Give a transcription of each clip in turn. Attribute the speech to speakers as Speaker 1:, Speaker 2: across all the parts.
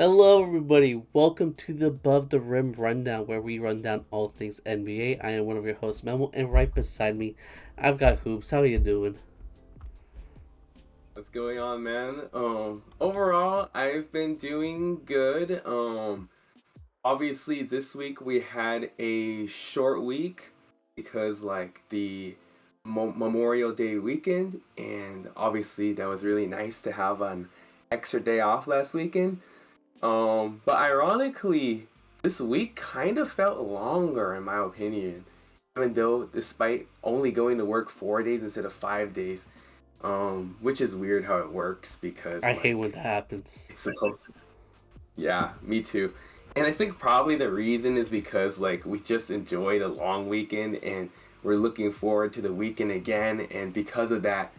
Speaker 1: Hello, everybody. Welcome to the Above the Rim Rundown, where we run down all things NBA. I am one of your hosts, Memo, and right beside me, I've got Hoops. How are you doing?
Speaker 2: What's going on, man? Overall, I've been doing good. Obviously, this week we had a short week because, like, the Memorial Day weekend, and obviously, that was really nice to have an extra day off last weekend. But ironically, this week kind of felt longer, in my opinion, even though, despite only going to work 4 days instead of 5 days, which is weird how it works because
Speaker 1: I hate when
Speaker 2: like
Speaker 1: that happens.
Speaker 2: it's supposed to. Yeah, me too. And I think probably the reason is because like we just enjoyed a long weekend and we're looking forward to the weekend again, and because of that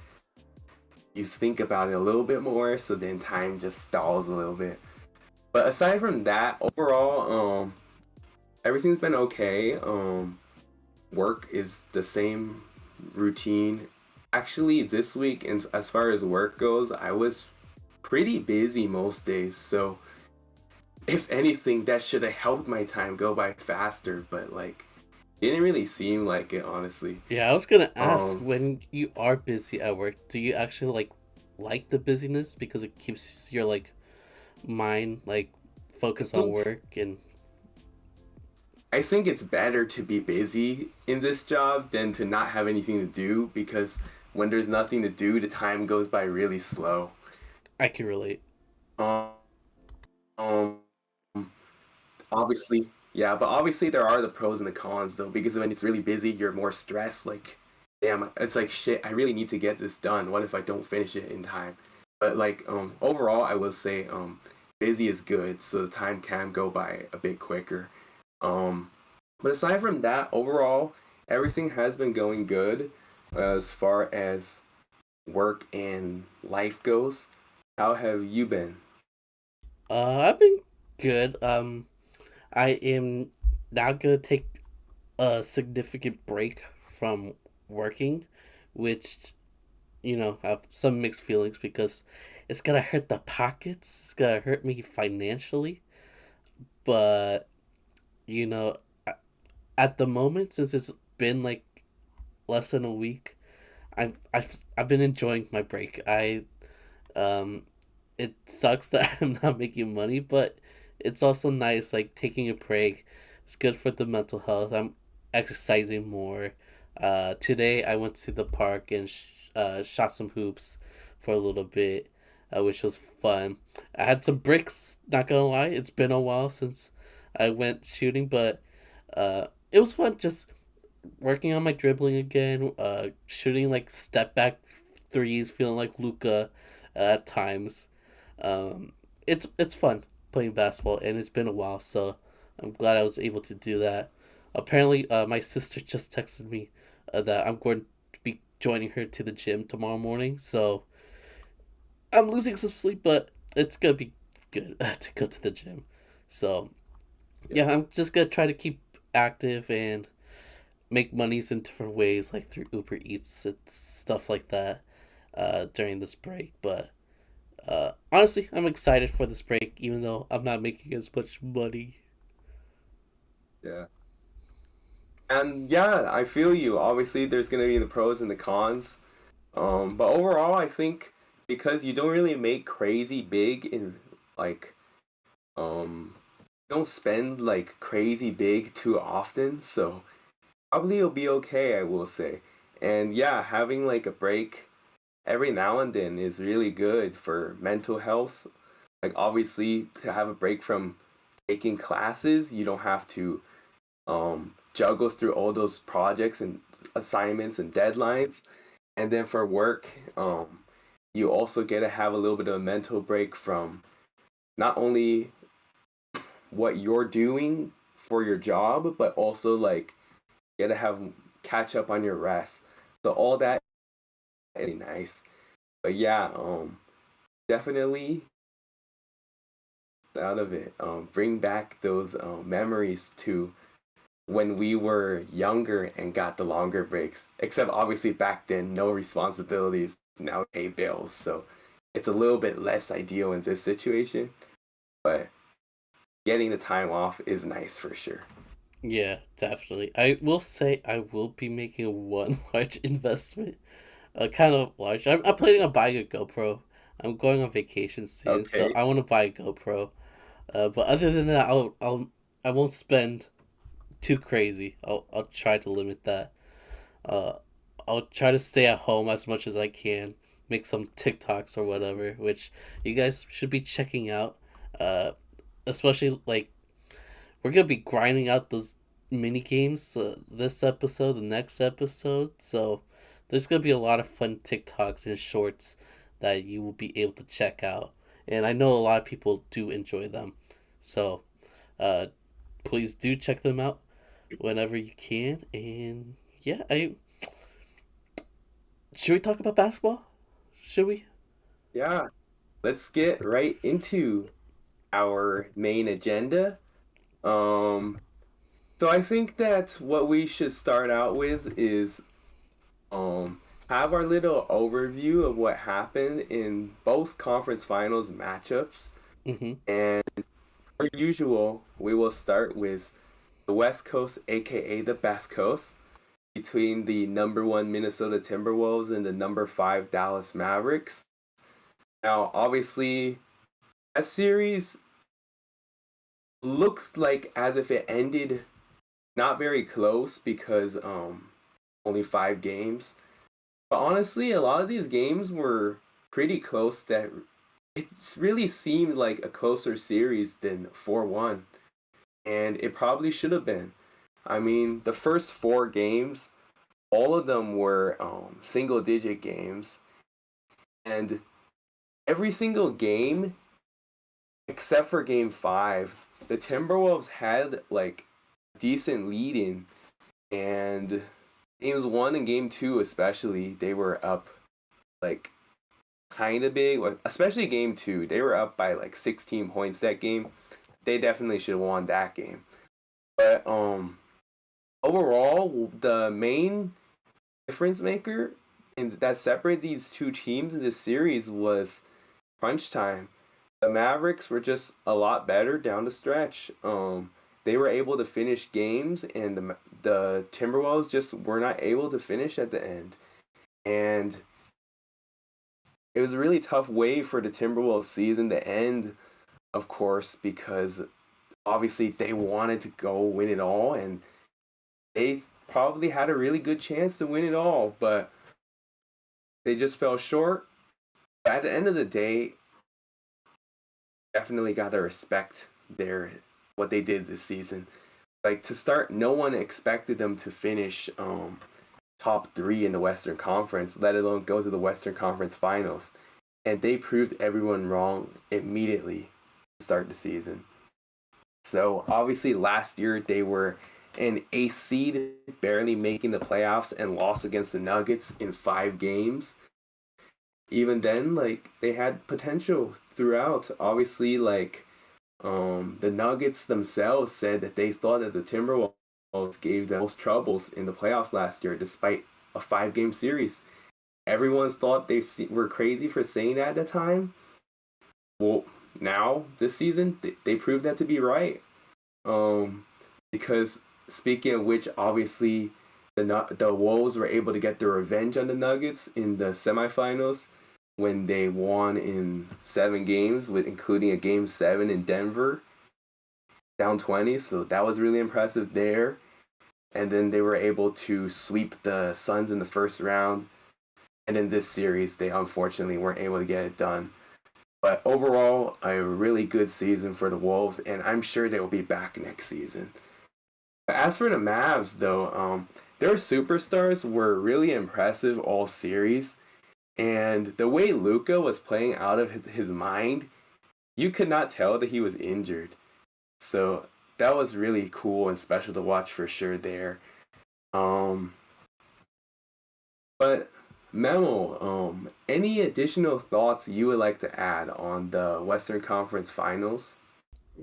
Speaker 2: you think about it a little bit more, so then time just stalls a little bit. But aside from that, overall, everything's been okay. Work is the same routine. Actually, this week, and as far as work goes, I was pretty busy most days. So, if anything, that should have helped my time go by faster. But like, didn't really seem like it, honestly.
Speaker 1: Yeah, I was gonna ask,
Speaker 2: Um,
Speaker 1: when you are busy at work, do you actually like the busyness because it keeps your mind
Speaker 2: I
Speaker 1: focused on
Speaker 2: think
Speaker 1: work and
Speaker 2: I think it's better to be busy in this job than to not have anything to do because when there's nothing to do, the time goes by really slow.
Speaker 1: I can relate.
Speaker 2: Um, um, Obviously, yeah, but obviously there are the pros and the cons though, because when it's really busy, you're more stressed. Like, damn, it's like shit. I really need to get this done. What if I don't finish it in time? But like, overall, I will say, busy is good, so the time can go by a bit quicker. Um, but aside from that, overall, everything has been going good as far as work and life goes. How have you been?
Speaker 1: I've been good. I am now gonna take a significant break from working, which I have some mixed feelings because it's gonna hurt the pockets. It's gonna hurt me financially, but you know, at the moment, since it's been like less than a week, I've been enjoying my break. Um, it sucks that I'm not making money, but it's also nice like taking a break. It's good for the mental health. I'm exercising more. Today I went to the park and shot some hoops for a little bit, which was fun. I had some bricks. Not gonna lie, it's been a while since I went shooting, but it was fun. Just working on my dribbling again. Shooting like step back threes, feeling like Luka at times. Um, it's fun playing basketball, and it's been a while, so I'm glad I was able to do that. Apparently, my sister just texted me that I'm going to be joining her to the gym tomorrow morning, so I'm losing some sleep, but it's gonna be good to go to the gym. So
Speaker 2: Yeah.
Speaker 1: yeah, I'm just gonna try to keep active and make monies in different ways, like through Uber Eats and stuff like that, during this break. But honestly, I'm excited for this break, even though I'm not making as much money.
Speaker 2: Yeah. And yeah, I feel you. Obviously, there's gonna be the pros and the cons. But overall, I think because you don't really make crazy big in like um don't spend like crazy big too often, so probably you'll be okay, I will say. And yeah, having like a break every now and then is really good for mental health. Like obviously to have a break from taking classes, you don't have to juggle through all those projects and assignments and deadlines. And then for work, you also get to have a little bit of a mental break from not only what you're doing for your job, but also like get to have catch up on your rest. So all that is really nice. But yeah, definitely out of it. Bring back those memories to when we were younger and got the longer breaks. Except obviously back then, no responsibilities. Now pay bills, so it's a little bit less ideal in this situation. but getting the time off is nice for sure.
Speaker 1: Yeah, definitely. I will say I will be making one large investment. Kind of large. I'm planning on buying a GoPro. I'm going on vacation soon, so
Speaker 2: Okay.
Speaker 1: I want to buy a GoPro. But other than that, I won't spend too crazy. I'll try to limit that. Uh, I'll try to stay at home as much as I can. Make some TikToks or whatever, which you guys should be checking out. Uh, Especially like we're gonna be grinding out those mini games this episode, the next episode. So there's gonna be a lot of fun TikToks and shorts that you will be able to check out, and I know a lot of people do enjoy them. So uh, please do check them out whenever you can. And yeah, I should we talk about basketball? Should we?
Speaker 2: Yeah, let's get right into our main agenda. Um, so I think that what we should start out with is um have our little overview of what happened in both conference finals matchups.
Speaker 1: Mm-hmm.
Speaker 2: And per usual, we will start with the West Coast, aka the Best Coast, between the number one Minnesota Timberwolves and the number five Dallas Mavericks. Now, obviously, that series looked like as if it ended not very close because only 5 games. But honestly, a lot of these games were pretty close that it really seemed like a closer series than 4-1. And it probably should have been. I mean, the first 4 games, all of them were single digit games. And every single game, except for game 5, the Timberwolves had like decent lead in. And games 1 and game 2, especially, they were up like kind of big, especially game 2. They were up by like 16 points that game. They definitely should have won that game. But overall, the main difference maker and that separated these two teams in this series was crunch time. The Mavericks were just a lot better down the stretch. They were able to finish games, and the Timberwolves just were not able to finish at the end. And it was a really tough way for the Timberwolves season to end, of course, because obviously they wanted to go win it all, and they probably had a really good chance to win it all, but they just fell short. But at the end of the day, definitely got to respect their what they did this season. Like to start, no one expected them to finish top 3 in the Western Conference, let alone go to the Western Conference Finals. And they proved everyone wrong immediately to start the season. So obviously last year they were an eighth seed, barely making the playoffs, and lost against the Nuggets in 5 games. Even then, like they had potential throughout. Obviously, like the Nuggets themselves said that they thought that the Timberwolves gave them most troubles in the playoffs last year, despite a 5 game series. Everyone thought they were crazy for saying that at the time. Well, now this season they proved that to be right. Um, because speaking of which, obviously the Wolves were able to get their revenge on the Nuggets in the semifinals when they won in 7 games, with including a game 7 in Denver, down 20. So that was really impressive there. And then they were able to sweep the Suns in the first round. And in this series, they unfortunately weren't able to get it done. But overall, a really good season for the Wolves, and I'm sure they will be back next season. But as for the Mavs, though, their superstars were really impressive all series. And the way Luka was playing out of his mind, you could not tell that he was injured. So that was really cool and special to watch for sure there. Um, but Memo, any additional thoughts you would like to add on the Western Conference Finals?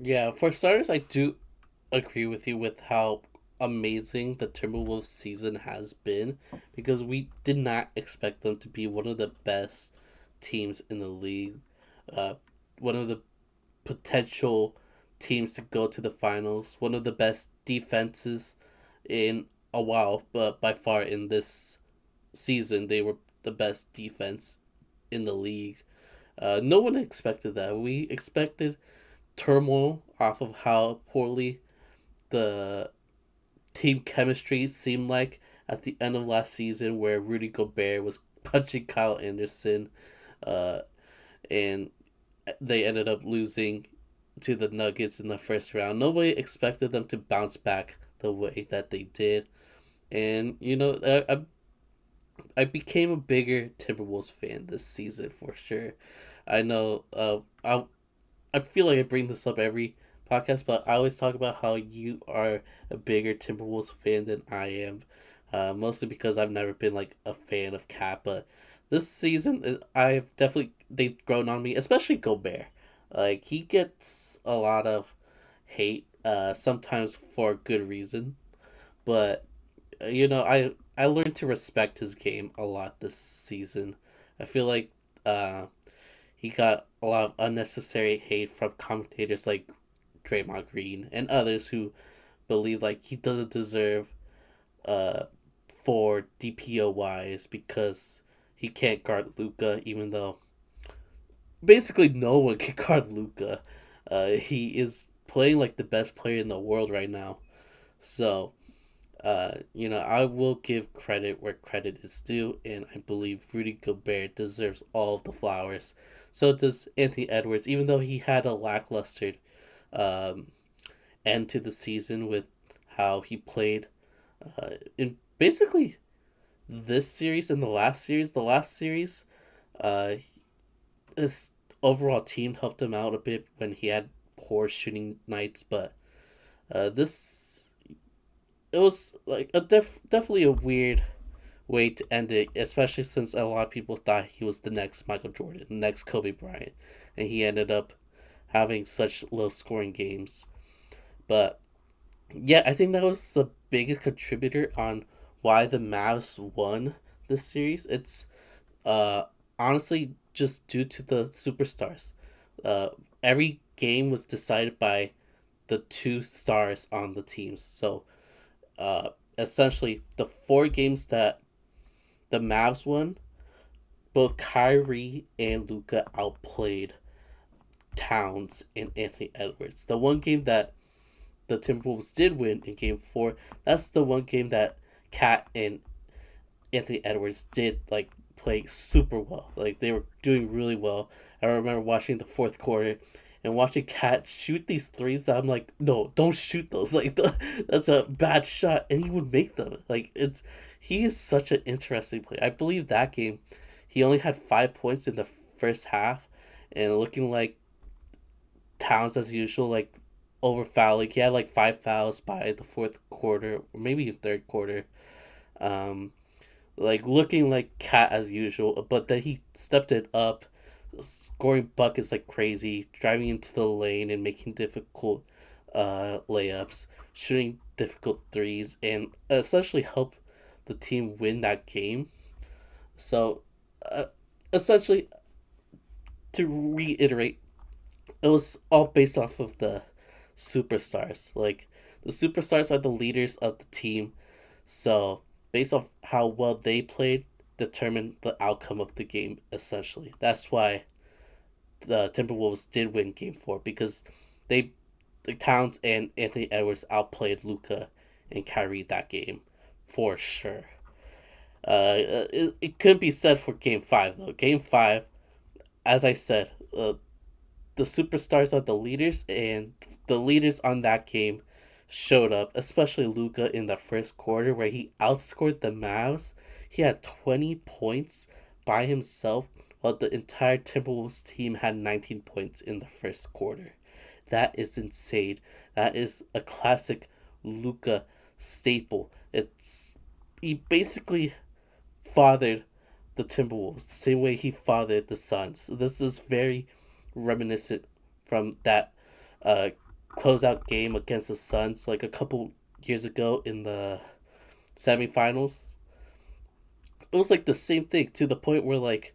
Speaker 1: Yeah, for starters, I do agree with you with how amazing the Timberwolves season has been because we did not expect them to be one of the best teams in the league. Uh, one of the potential teams to go to the finals. One of the best defenses in a while, but by far in this season, they were the best defense in the league. No one expected that. We expected turmoil off of how poorly the team chemistry seemed like at the end of last season, where Rudy Gobert was punching Kyle Anderson, uh, and they ended up losing to the Nuggets in the first round. Nobody expected them to bounce back the way that they did, and I became a bigger Timberwolves fan this season for sure. I know. I feel like I bring this up every podcast, but I always talk about how you are a bigger Timberwolves fan than I am. Mostly because I've never been like a fan of Cat, but this season I've definitely they've grown on me, especially Gobert. Like he gets a lot of hate, sometimes for good reason, but I learned to respect his game a lot this season. I feel like uh, he got a lot of unnecessary hate from commentators like Draymond Green and others who believe like he doesn't deserve uh for DPOYs because he can't guard Luka, even though basically no one can guard Luka. He is playing like the best player in the world right now. So, I will give credit where credit is due, and I believe Rudy Gobert deserves all of the flowers. So does Anthony Edwards, even though he had a lackluster um, end to the season with how he played in basically this series and the last series. The last series, uh, his overall team helped him out a bit when he had poor shooting nights, but this it was like definitely a weird way to end it, especially since a lot of people thought he was the next Michael Jordan, the next Kobe Bryant, and he ended up having such low scoring games. But yeah, I think that was the biggest contributor on why the Mavs won this series. It's uh honestly just due to the superstars. Every game was decided by the two stars on the teams. So essentially the four games that the Mavs won, both Kyrie and Luka outplayed Towns and Anthony Edwards. The one game that the Timberwolves did win in Game 4, that's the one game that Cat and Anthony Edwards did like play super well. Like they were doing really well. I remember watching the fourth quarter and watching Cat shoot these threes that I'm like, no, don't shoot those. That's a bad shot, and he would make them. He is such an interesting player. I believe that game, he only had 5 points in the first half, and looking like Towns as usual, like over fouling. He had like 5 fouls by the fourth quarter, or maybe third quarter. Um, like looking like Cat as usual, but then he stepped it up, scoring buckets like crazy, driving into the lane and making difficult layups, shooting difficult threes, and essentially helped the team win that game. So, essentially, to reiterate, it was all based off of the superstars. Like the superstars are the leaders of the team, so based off how well they played, determined the outcome of the game. Essentially, that's why the Timberwolves did win Game 4 because they, the Towns and Anthony Edwards outplayed Luka and Kyrie that game, for sure. It couldn't be said for Game 5 though. Game 5, as I said, the superstars are the leaders, and the leaders on that game showed up, especially Luka in the first quarter where he outscored the Mavs. He had 20 points by himself, while the entire Timberwolves team had 19 points in the first quarter. That is insane. That is a classic Luka staple. He basically fathered the Timberwolves the same way he fathered the Suns. This is very reminiscent from that uh, closeout game against the Suns like a couple years ago in the semifinals. It was like the same thing to the point where like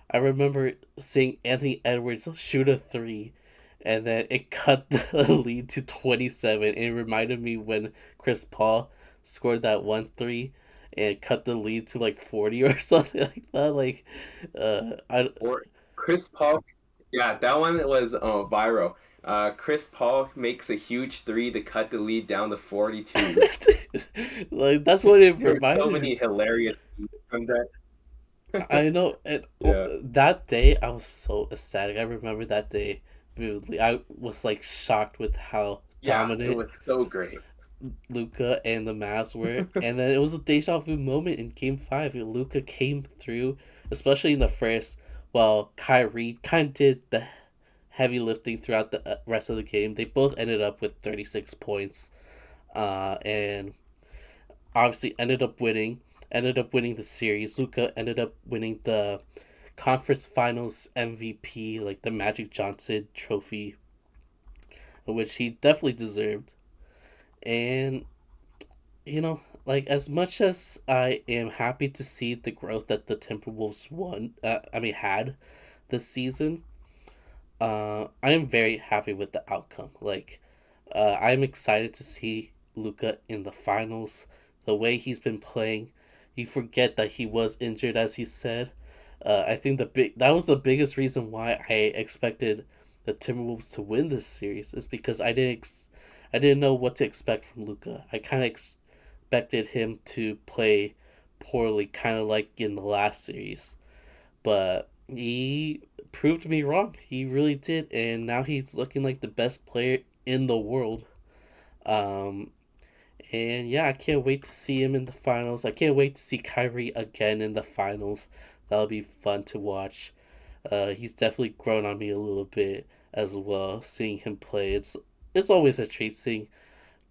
Speaker 1: I remember seeing Anthony Edwards shoot a three, and then it cut the lead to 27. It reminded me when Chris Paul scored that 1 3 and cut the lead to like 40 or something like that. Like, I
Speaker 2: Or Chris Paul. Yeah, that one was viral. Chris Paul makes a huge three to cut the lead down to 42.
Speaker 1: like that's what it
Speaker 2: There were so
Speaker 1: reminded me.
Speaker 2: many hilarious things from that.
Speaker 1: I know, and
Speaker 2: Yeah.
Speaker 1: that day I was so ecstatic. I remember that day vividly. I was like shocked with how
Speaker 2: Yeah, it
Speaker 1: dominant
Speaker 2: was so great.
Speaker 1: Luka and the Mavs were, and then it was a deja vu moment in Game Five. Luka came through, especially in the first. While Kyrie kind of did the heavy lifting throughout the rest of the game. They both ended up with 36 points, and obviously ended up winning the series. Luka ended up winning the conference finals MVP, like the Magic Johnson trophy, which he definitely deserved. And like as much as I am happy to see the growth that the Timberwolves had this season, I am very happy with the outcome. Like, I'm excited to see Luka in the finals. The way he's been playing, you forget that he was injured, as he said. I think that was the biggest reason why I expected the Timberwolves to win this series is because I didn't know what to expect from Luka. I kind of expected him to play poorly, kind of like in the last series, but he proved me wrong. He really did, and now he's looking like the best player in the world. Um, and yeah, I can't wait to see him in the finals. I can't wait to see Kyrie again in the finals. That'll be fun to watch. He's definitely grown on me a little bit as well. Seeing him play, it's always a treat seeing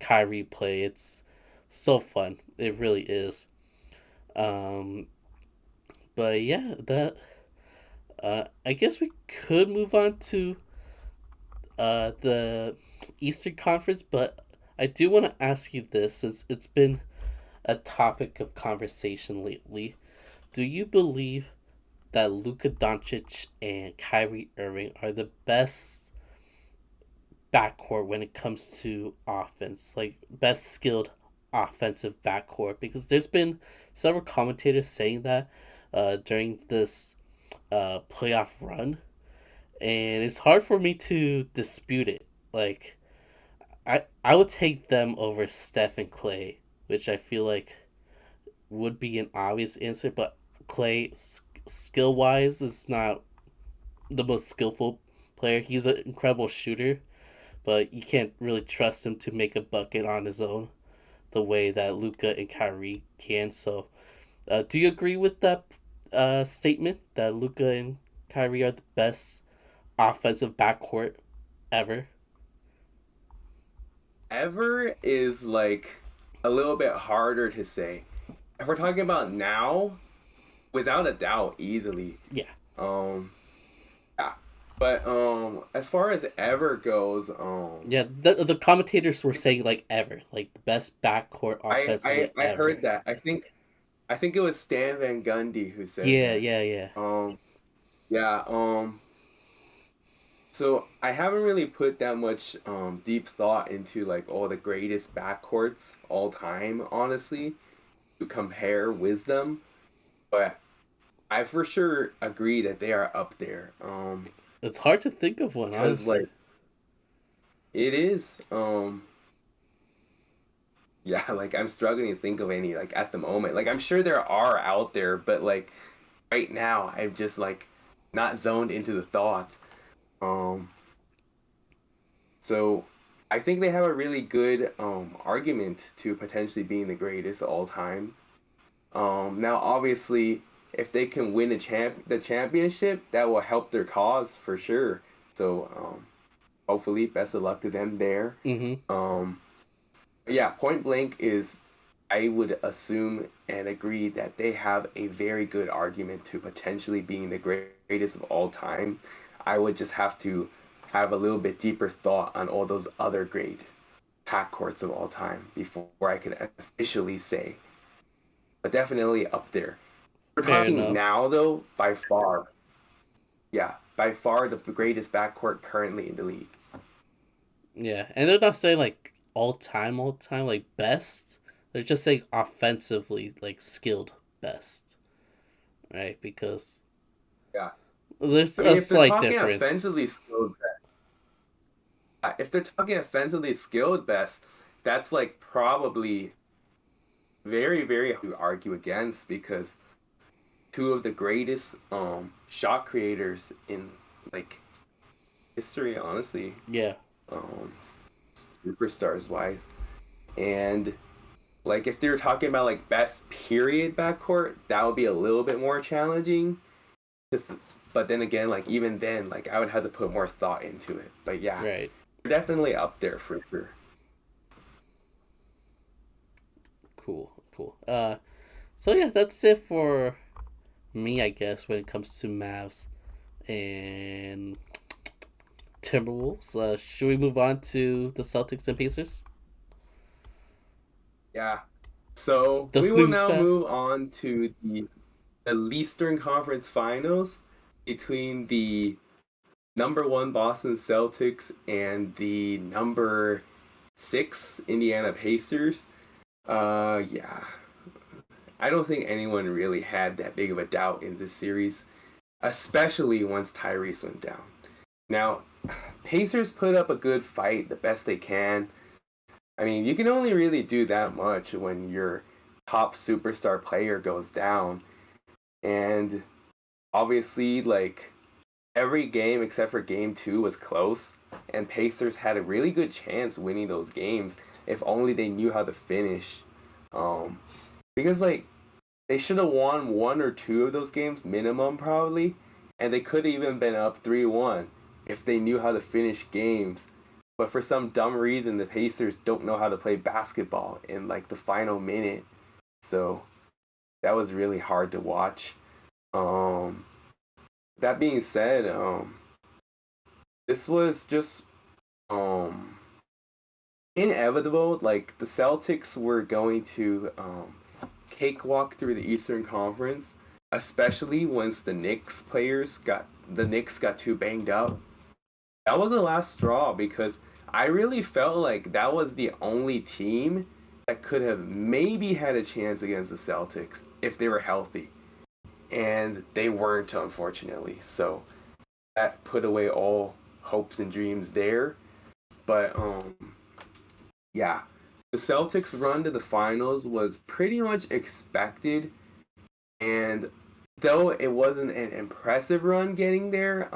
Speaker 1: Kyrie play. It's so fun. It really is. Um, but yeah, that I guess we could move on to the Eastern Conference, but I do want to ask you this, since it's been a topic of conversation lately. Do you believe that Luka Doncic and Kyrie Irving are the best backcourt when it comes to offense, like best skilled offensive backcourt? Because there's been several commentators saying that during this playoff run, and it's hard for me to dispute it. Like, I would take them over Steph and Clay, which I feel like would be an obvious answer, but Clay, skill wise, is not the most skillful player. He's an incredible shooter, but you can't really trust him to make a bucket on his own the way that Luka and Kyrie can. So, do you agree with that statement that Luka and Kyrie are the best offensive backcourt ever?
Speaker 2: Ever is like a little bit harder to say. If we're talking about now, without a doubt, easily.
Speaker 1: Yeah.
Speaker 2: Um, yeah. But as far as ever goes,
Speaker 1: Yeah, the commentators were saying like ever, like the best backcourt
Speaker 2: I I
Speaker 1: offensively
Speaker 2: I
Speaker 1: ever.
Speaker 2: heard that. I think it was Stan Van Gundy who said
Speaker 1: Yeah,
Speaker 2: that.
Speaker 1: yeah, yeah.
Speaker 2: Yeah. So I haven't really put that much deep thought into like all the greatest backcourts all time, honestly, to compare with them. But I for sure agree that they are up there.
Speaker 1: It's hard to think of one,
Speaker 2: Because
Speaker 1: honestly.
Speaker 2: like it is. Yeah, like I'm struggling to think of any like at the moment. Like I'm sure there are out there, but like right now I'm just like not zoned into the thoughts. Um, so I think they have a really good argument to potentially being the greatest of all time. Now obviously if they can win the championship, that will help their cause for sure. So hopefully best of luck to them there.
Speaker 1: Mm-hmm.
Speaker 2: Um, yeah, point blank is I would assume and agree that they have a very good argument to potentially being the greatest of all time. I would just have to have a little bit deeper thought on all those other great backcourts of all time before I could officially say. But definitely up there. We're
Speaker 1: Fair
Speaker 2: talking
Speaker 1: enough.
Speaker 2: now though, by far. Yeah, by far the greatest backcourt currently in the league.
Speaker 1: Yeah, and they're not saying like all time, like best. They're just saying offensively, like skilled best, right? Because
Speaker 2: Yeah.
Speaker 1: there's
Speaker 2: I mean,
Speaker 1: a
Speaker 2: if they're
Speaker 1: slight
Speaker 2: talking
Speaker 1: difference.
Speaker 2: offensively skilled, if they're talking offensively skilled best, that's like probably very, very hard to argue against because two of the greatest shot creators in like history, honestly,
Speaker 1: Yeah,
Speaker 2: um, superstars wise. And like if they were talking about like best period backcourt, that would be a little bit more challenging. But then again, like even then, like I would have to put more thought into it. But yeah,
Speaker 1: right.
Speaker 2: they're definitely up there for sure.
Speaker 1: Cool, cool. So yeah, that's it for me, I guess, when it comes to Mavs and Timberwolves. Should we move on to the Celtics and Pacers?
Speaker 2: Yeah. So
Speaker 1: The
Speaker 2: we will
Speaker 1: snooze
Speaker 2: now move
Speaker 1: fest.
Speaker 2: on to the Eastern Conference Finals between the number one Boston Celtics and the number six Indiana Pacers. Yeah, I don't think anyone really had that big of a doubt in this series, especially once Tyrese went down. Now, Pacers put up a good fight, the best they can. I mean, you can only really do that much when your top superstar player goes down. And obviously, like, every game except for game two was close. And Pacers had a really good chance winning those games if only they knew how to finish. Um, because, like, they should have won one or two of those games minimum, probably. And they could have even been up 3-1 if they knew how to finish games. But for some dumb reason, the Pacers don't know how to play basketball in like the final minute. So that was really hard to watch. Um, that being said, this was just um, inevitable. Like the Celtics were going to cakewalk through the Eastern Conference, especially once the Knicks got too banged up. That was the last straw because I really felt like that was the only team that could have maybe had a chance against the Celtics if they were healthy. And they weren't, unfortunately. So that put away all hopes and dreams there. But yeah, the Celtics run to the finals was pretty much expected, and though it wasn't an impressive run getting there,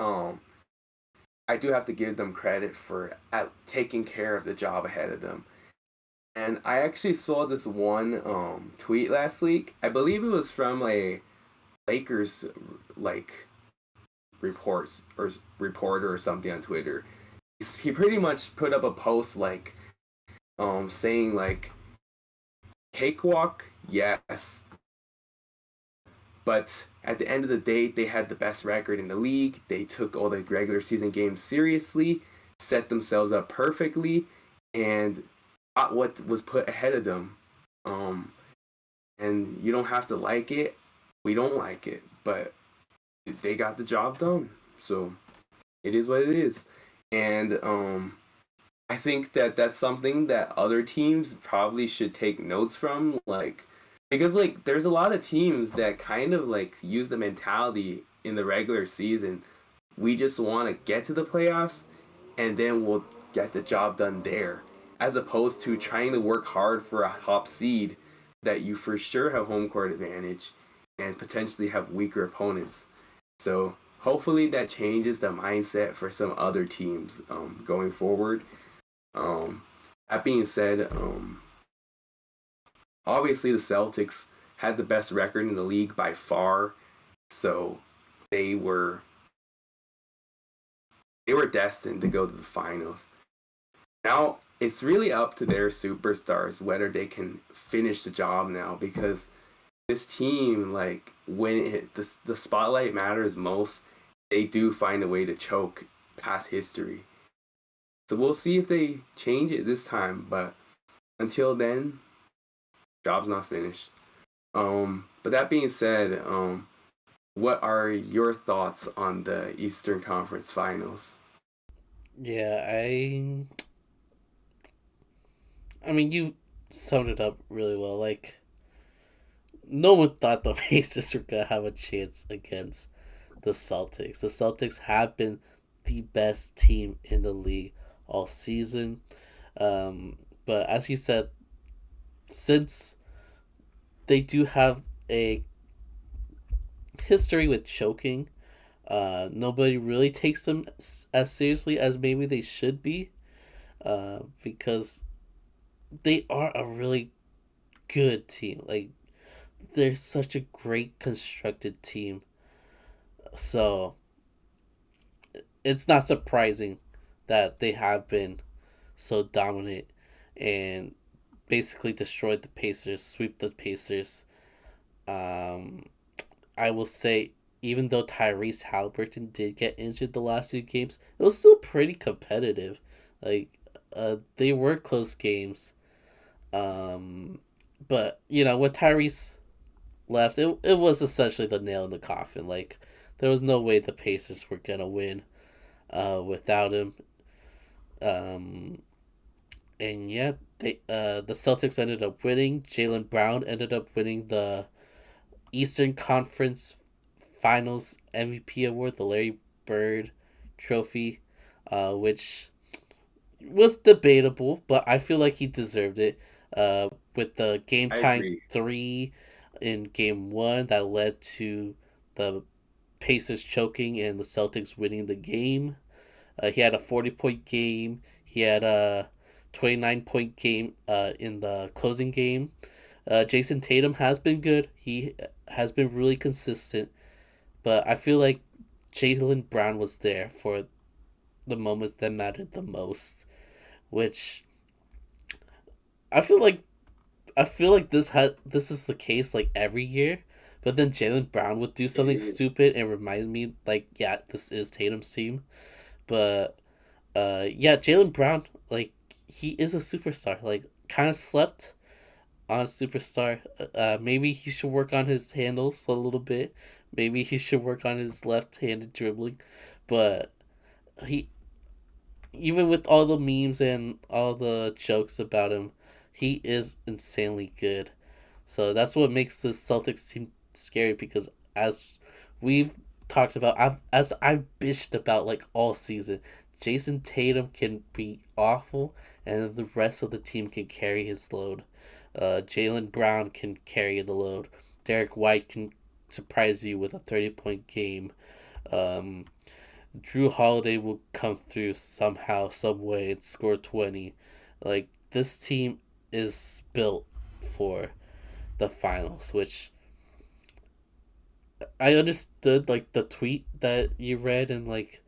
Speaker 2: I do have to give them credit for taking care of the job ahead of them. And I actually saw this one tweet last week. I believe it was from a Lakers like reporter or something on Twitter. He pretty much put up a post like saying like cakewalk, yes, but at the end of the day, they had the best record in the league. They took all the regular season games seriously, set themselves up perfectly, and got what was put ahead of them. Um, and you don't have to like it. We don't like it, but they got the job done. So it is what it is. And I think that that's something that other teams probably should take notes from, like because like there's a lot of teams that kind of like use the mentality in the regular season. We just want to get to the playoffs, and then we'll get the job done there, as opposed to trying to work hard for a top seed that you for sure have home court advantage and potentially have weaker opponents. So hopefully that changes the mindset for some other teams going forward. um, that being said, obviously the Celtics had the best record in the league by far, so they were they were destined to go to the finals. Now it's really up to their superstars whether they can finish the job now because this team, like when the spotlight matters most, they do find a way to choke past history. So we'll see if they change it this time, but until then, job's not finished. But that being said, what are your thoughts on the Eastern Conference Finals?
Speaker 1: Yeah, I mean, you summed it up really well. Like, no one thought the Pacers were gonna have a chance against the Celtics. The Celtics have been the best team in the league all season. Um, but as you said, since they do have a history with choking, nobody really takes them as seriously as maybe they should be, because they are a really good team. Like, they're such a great constructed team. So it's not surprising that they have been so dominant and basically destroyed the Pacers, sweep the Pacers. Um, I will say, even though Tyrese Halliburton did get injured the last two games, it was still pretty competitive. Like, they were close games. Um, but when Tyrese left, it was essentially the nail in the coffin. Like, there was no way the Pacers were gonna win without him. Um, and yeah, the Celtics ended up winning. Jaylen Brown ended up winning the Eastern Conference Finals MVP award, the Larry Bird Trophy, which was debatable, but I feel like he deserved it. With the game
Speaker 2: I
Speaker 1: time
Speaker 2: agree.
Speaker 1: three in game one that led to the Pacers choking and the Celtics winning the game. He had a 40-point game. He had a 29-point game in the closing game. Jason Tatum has been good. He has been really consistent. But I feel like Jaylen Brown was there for the moments that mattered the most, which I feel like this is the case like every year. But then Jaylen Brown would do something
Speaker 2: It,
Speaker 1: stupid and remind me like, yeah, this is Tatum's team. But yeah, Jaylen Brown, like, he is a superstar. Like, kind of slept on a superstar. Maybe he should work on his handles a little bit. Maybe he should work on his left-handed dribbling. But he, even with all the memes and all the jokes about him, he is insanely good. So that's what makes the Celtics team scary, because as we've talked about, I've bitched about like all season, Jason Tatum can be awful, and the rest of the team can carry his load. Jaylen Brown can carry the load. Derek White can surprise you with a 30-point game. Um, Drew Holiday will come through somehow, some way, and score 20. Like, this team is built for the finals, which I understood, like, the tweet that you read and, like,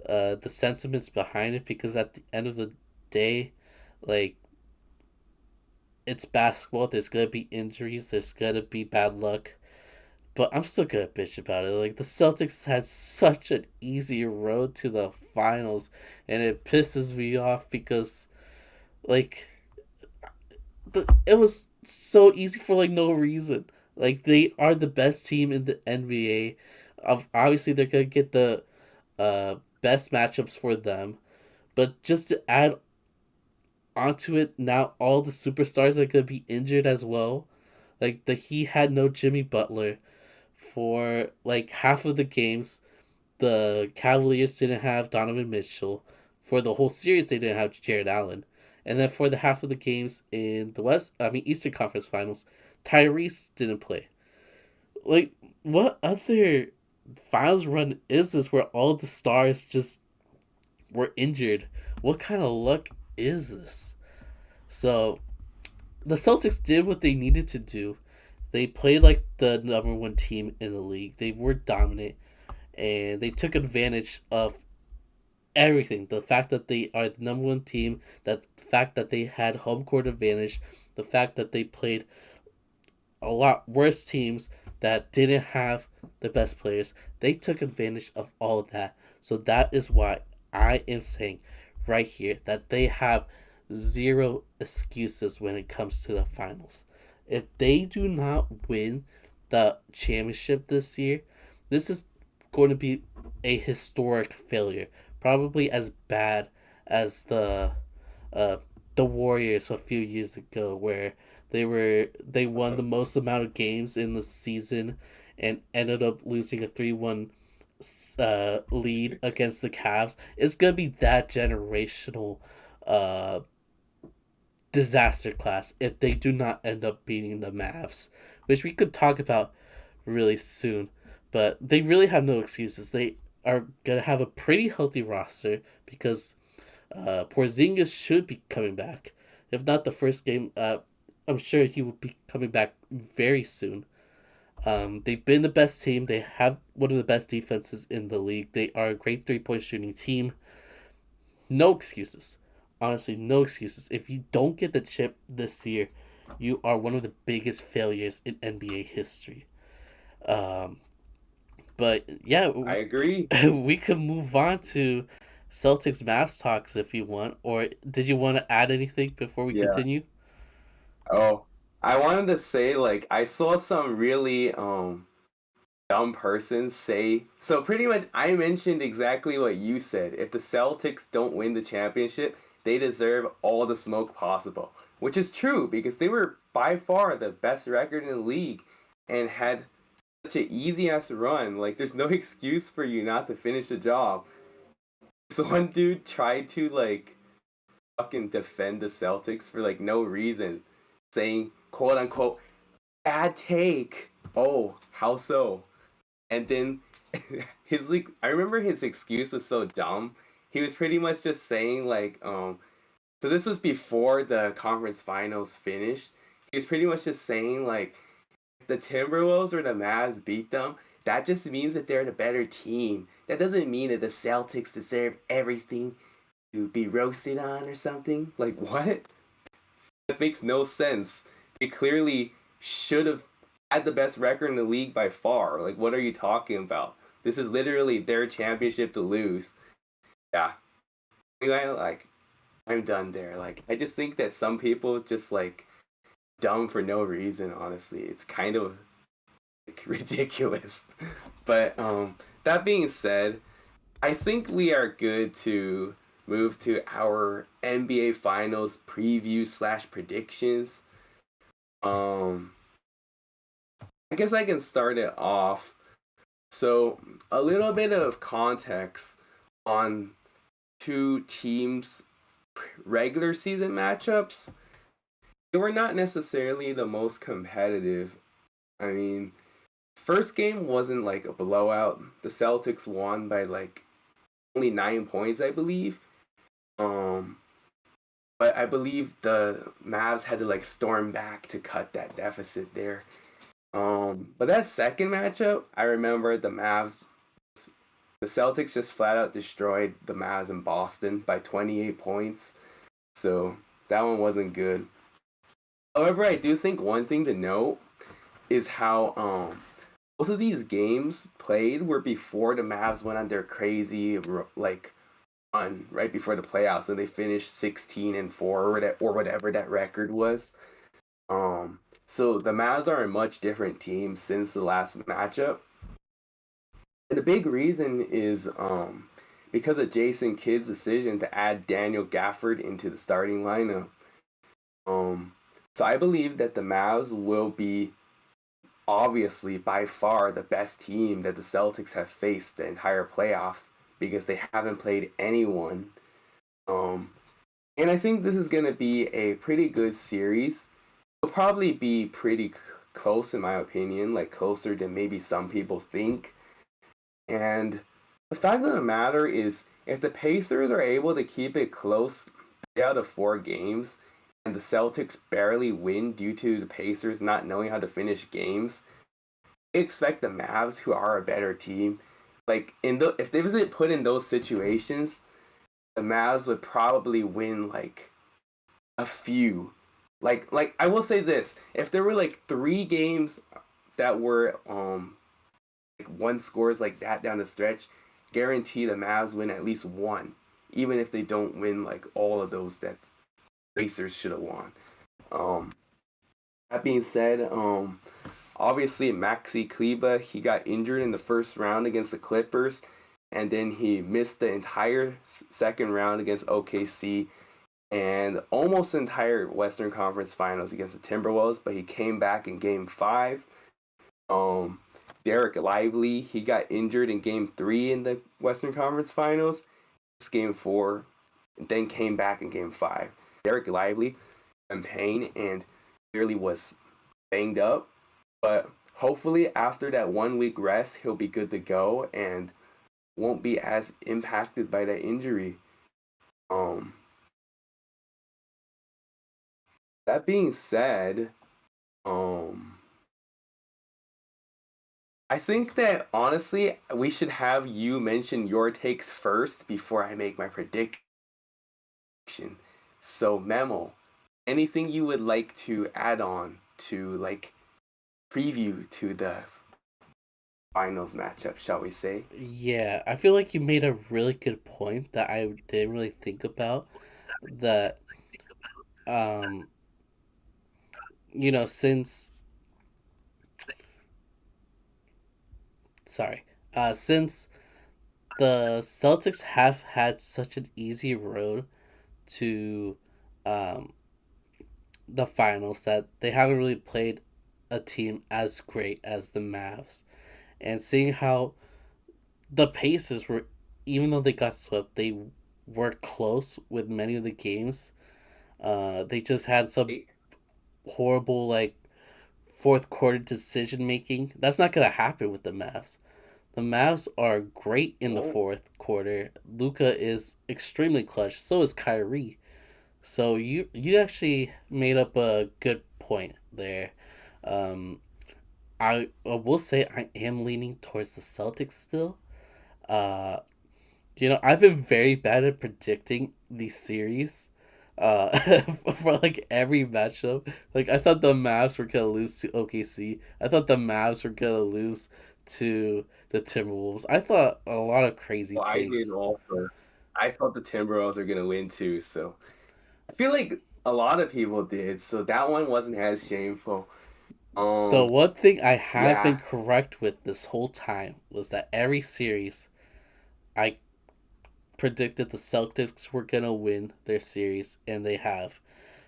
Speaker 1: the sentiments behind it, because at the end of the day, like, it's basketball. There's gonna be injuries. There's gonna be bad luck. But I'm still gonna bitch about it. Like, the Celtics had such an easy road to the finals, and it pisses me off because, like, it was so easy for like no reason. Like, they are the best team in the NBA. Obviously, they're gonna get the best matchups for them. But just to add onto it, now all the superstars are gonna be injured as well. Like, the Heat had no Jimmy Butler for like half of the games. The Cavaliers didn't have Donovan Mitchell. For the whole series, they didn't have Jared Allen. And then for the half of the games in the Eastern Conference Finals, Tyrese didn't play. Like, what other finals run is this where all the stars just were injured? What kind of luck is this? So, the Celtics did what they needed to do. They played like the number one team in the league. They were dominant, and they took advantage of everything. The fact that they are the number one team, that the fact that they had home court advantage, the fact that they played a lot worse teams that didn't have the best players. They took advantage of all of that. So that is why I am saying right here that they have zero excuses when it comes to the finals. If they do not win the championship this year, this is going to be a historic failure. Probably as bad as the the Warriors a few years ago, where they won the most amount of games in the season and ended up losing a 3-1 lead against the Cavs. It's gonna be that generational uh, disaster class if they do not end up beating the Mavs, which we could talk about really soon. But they really have no excuses. They are gonna have a pretty healthy roster because Porzingis should be coming back. If not the first game, I'm sure he will be coming back very soon. They've been the best team. They have one of the best defenses in the league. They are a great 3-point shooting team. No excuses. Honestly, no excuses. If you don't get the chip this year, you are one of the biggest failures in NBA history. Um, but yeah,
Speaker 2: I agree.
Speaker 1: we could move on to Celtics Mavs talks if you want. Or did you want to add anything before we
Speaker 2: Yeah.
Speaker 1: continue?
Speaker 2: Oh, I wanted to say like I saw some really dumb person say so pretty much I mentioned exactly what you said. If the Celtics don't win the championship, they deserve all the smoke possible. Which is true because they were by far the best record in the league and had such an easy ass run. Like there's no excuse for you not to finish the job. So one dude tried to like fucking defend the Celtics for like no reason, saying quote unquote bad take. Oh, how so? And then his like I remember his excuse was so dumb. He was pretty much just saying like so this was before the conference finals finished. He was pretty much just saying like if the Timberwolves or the Mavs beat them, that just means that they're the better team. That doesn't mean that the Celtics deserve everything to be roasted on or something. Like what? That makes no sense. They clearly should have had the best record in the league by far. Like, what are you talking about? This is literally their championship to lose. Yeah. Anyway, like, I'm done there. Like, I just think that some people just like dumb for no reason. Honestly, it's kind of like, ridiculous. But that being said, I think we are good to move to our NBA Finals preview slash predictions. Um, I guess I can start it off. So, a little bit of context on two teams' regular season matchups. They were not necessarily the most competitive. I mean, first game wasn't like a blowout. The Celtics won by like only 9 points, I believe. Um, but I believe the Mavs had to like storm back to cut that deficit there. But that second matchup, I remember the Celtics just flat out destroyed the Mavs in Boston by 28 points. So that one wasn't good. However, I do think one thing to note is how both of these games played were before the Mavs went on their crazy like run right before the playoffs, and they finished 16-4 or whatever that record was. So the Mavs are a much different team since the last matchup. And the big reason is because of Jason Kidd's decision to add Daniel Gafford into the starting lineup. Um, so I believe that the Mavs will be obviously by far the best team that the Celtics have faced the entire playoffs because they haven't played anyone. Um, and I think this is going to be a pretty good series. It'll probably be pretty close in my opinion, like closer than maybe some people think. And the fact of the matter is, if the Pacers are able to keep it close 3 out of 4 games, and the Celtics barely win due to the Pacers not knowing how to finish games, I expect the Mavs, who are a better team, like if they wasn't put in those situations, the Mavs would probably win like a few. Like I will say this: if there were like 3 games that were like one scores like that down the stretch, guarantee the Mavs win at least one, even if they don't win like all of those that Pacers should have won. Um, that being said, obviously Maxi Kleba he got injured in the first round against the Clippers, and then he missed the entire second round against OKC. and almost the entire Western Conference Finals against the Timberwolves, but he came back in Game 5. Um, Derek Lively, he got injured in Game 3 in the Western Conference Finals. It's Game 4, and then came back in Game 5. Derek Lively in pain and clearly was banged up, but hopefully after that 1 week rest, he'll be good to go and won't be as impacted by that injury. Um, that being said, um, I think that honestly, we should have you mention your takes first before I make my prediction. So, Memo, anything you would like to add on to like preview to the finals matchup, shall we say?
Speaker 1: Yeah, I feel like you made a really good point that I didn't really think about. That um, since sorry, since the Celtics have had such an easy road to um the finals that they haven't really played a team as great as the Mavs, and seeing how the Pacers were, even though they got swept, they were close with many of the games. They just had some horrible like fourth quarter decision making. That's not gonna happen with the Mavs. The Mavs are great in the
Speaker 2: No.
Speaker 1: fourth quarter. Luka is extremely clutch. So is Kyrie. So you actually made up a good point there. Um, I will say I am leaning towards the Celtics still. Uh, I've been very bad at predicting these series. For like every matchup, like I thought the Mavs were gonna lose to OKC. I thought the Mavs were gonna lose to the Timberwolves. I thought a lot of crazy
Speaker 2: Well, I did
Speaker 1: things.
Speaker 2: also. I thought the Timberwolves are gonna win too, so I feel like a lot of people did. So that one wasn't as shameful.
Speaker 1: The
Speaker 2: Um,
Speaker 1: one thing I have been
Speaker 2: yeah,
Speaker 1: correct with this whole time was that every series I predicted the Celtics were gonna win their series, and they have.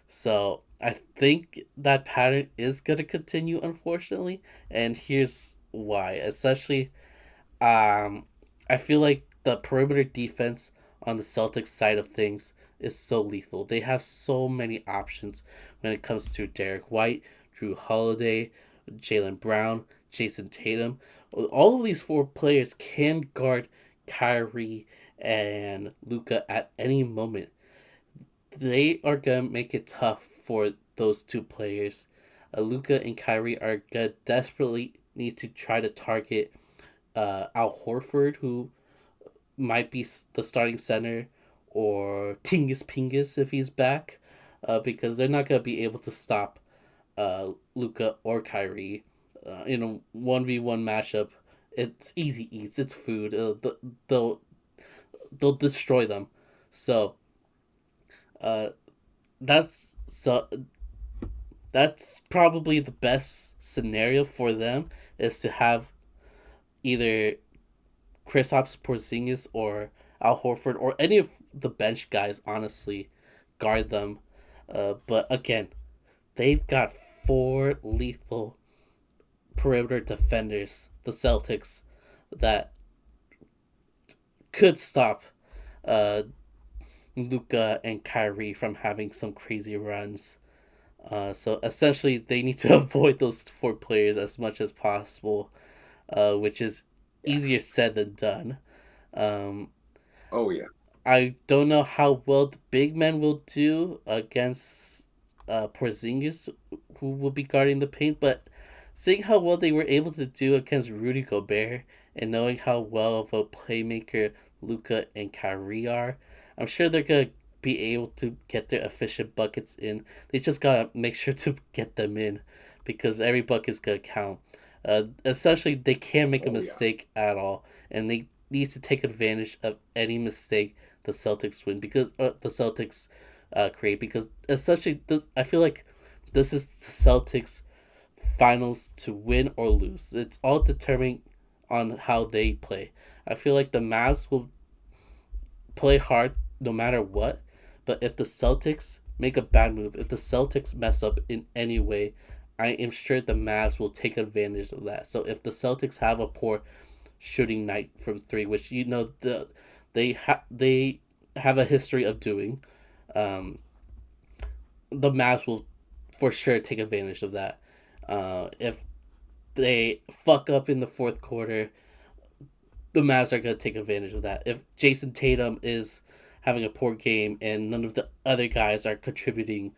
Speaker 1: So I think that pattern is gonna continue, unfortunately, and here's why. Especially, um, I feel like the perimeter defense on the Celtics side of things is so lethal. They have so many options when it comes to Derek White, Drew Holiday, Jaylen Brown, Jason Tatum. All of these four players can guard Kyrie and Luka at any moment. They are gonna make it tough for those two players. Luka and Kyrie are gonna desperately need to try to target Al Horford, who might be the starting center, or Tingus Pingus if he's back, because they're not gonna be able to stop Luka or Kyrie in a 1v1 matchup. It's easy eats. It's food. They'll they'll destroy them. So uh, that's so that's probably the best scenario for them is to have either Kristaps Porzingis or Al Horford or any of the bench guys. Honestly, guard them. But again, they've got four lethal perimeter defenders, the Celtics, that could stop uh, Luka and Kyrie from having some crazy runs. So essentially, they need to avoid those four players as much as possible, which is
Speaker 2: yeah.
Speaker 1: easier said than done. Um,
Speaker 2: Oh yeah.
Speaker 1: I don't know how well the big men will do against Porzingis, who will be guarding the paint, but seeing how well they were able to do against Rudy Gobert and knowing how well of a playmaker Luka and Kyrie are, I'm sure they're gonna be able to get their efficient buckets in. They just gotta make sure to get them in, because every bucket's gonna count. Essentially, they can't make a
Speaker 2: Oh yeah.
Speaker 1: mistake at all, and they need to take advantage of any mistake the Celtics win because the Celtics create, because essentially this I feel like this is the Celtics finals to win or lose. It's all determined on how they play. I feel like the Mavs will play hard no matter what, But if the Celtics make a bad move, if the Celtics mess up in any way, I am sure the Mavs will take advantage of that. So if the Celtics have a poor shooting night from three, which they have a history of doing, um, the Mavs will for sure take advantage of that. If they fuck up in the fourth quarter, the Mavs are going to take advantage of that. If Jason Tatum is having a poor game and none of the other guys are contributing,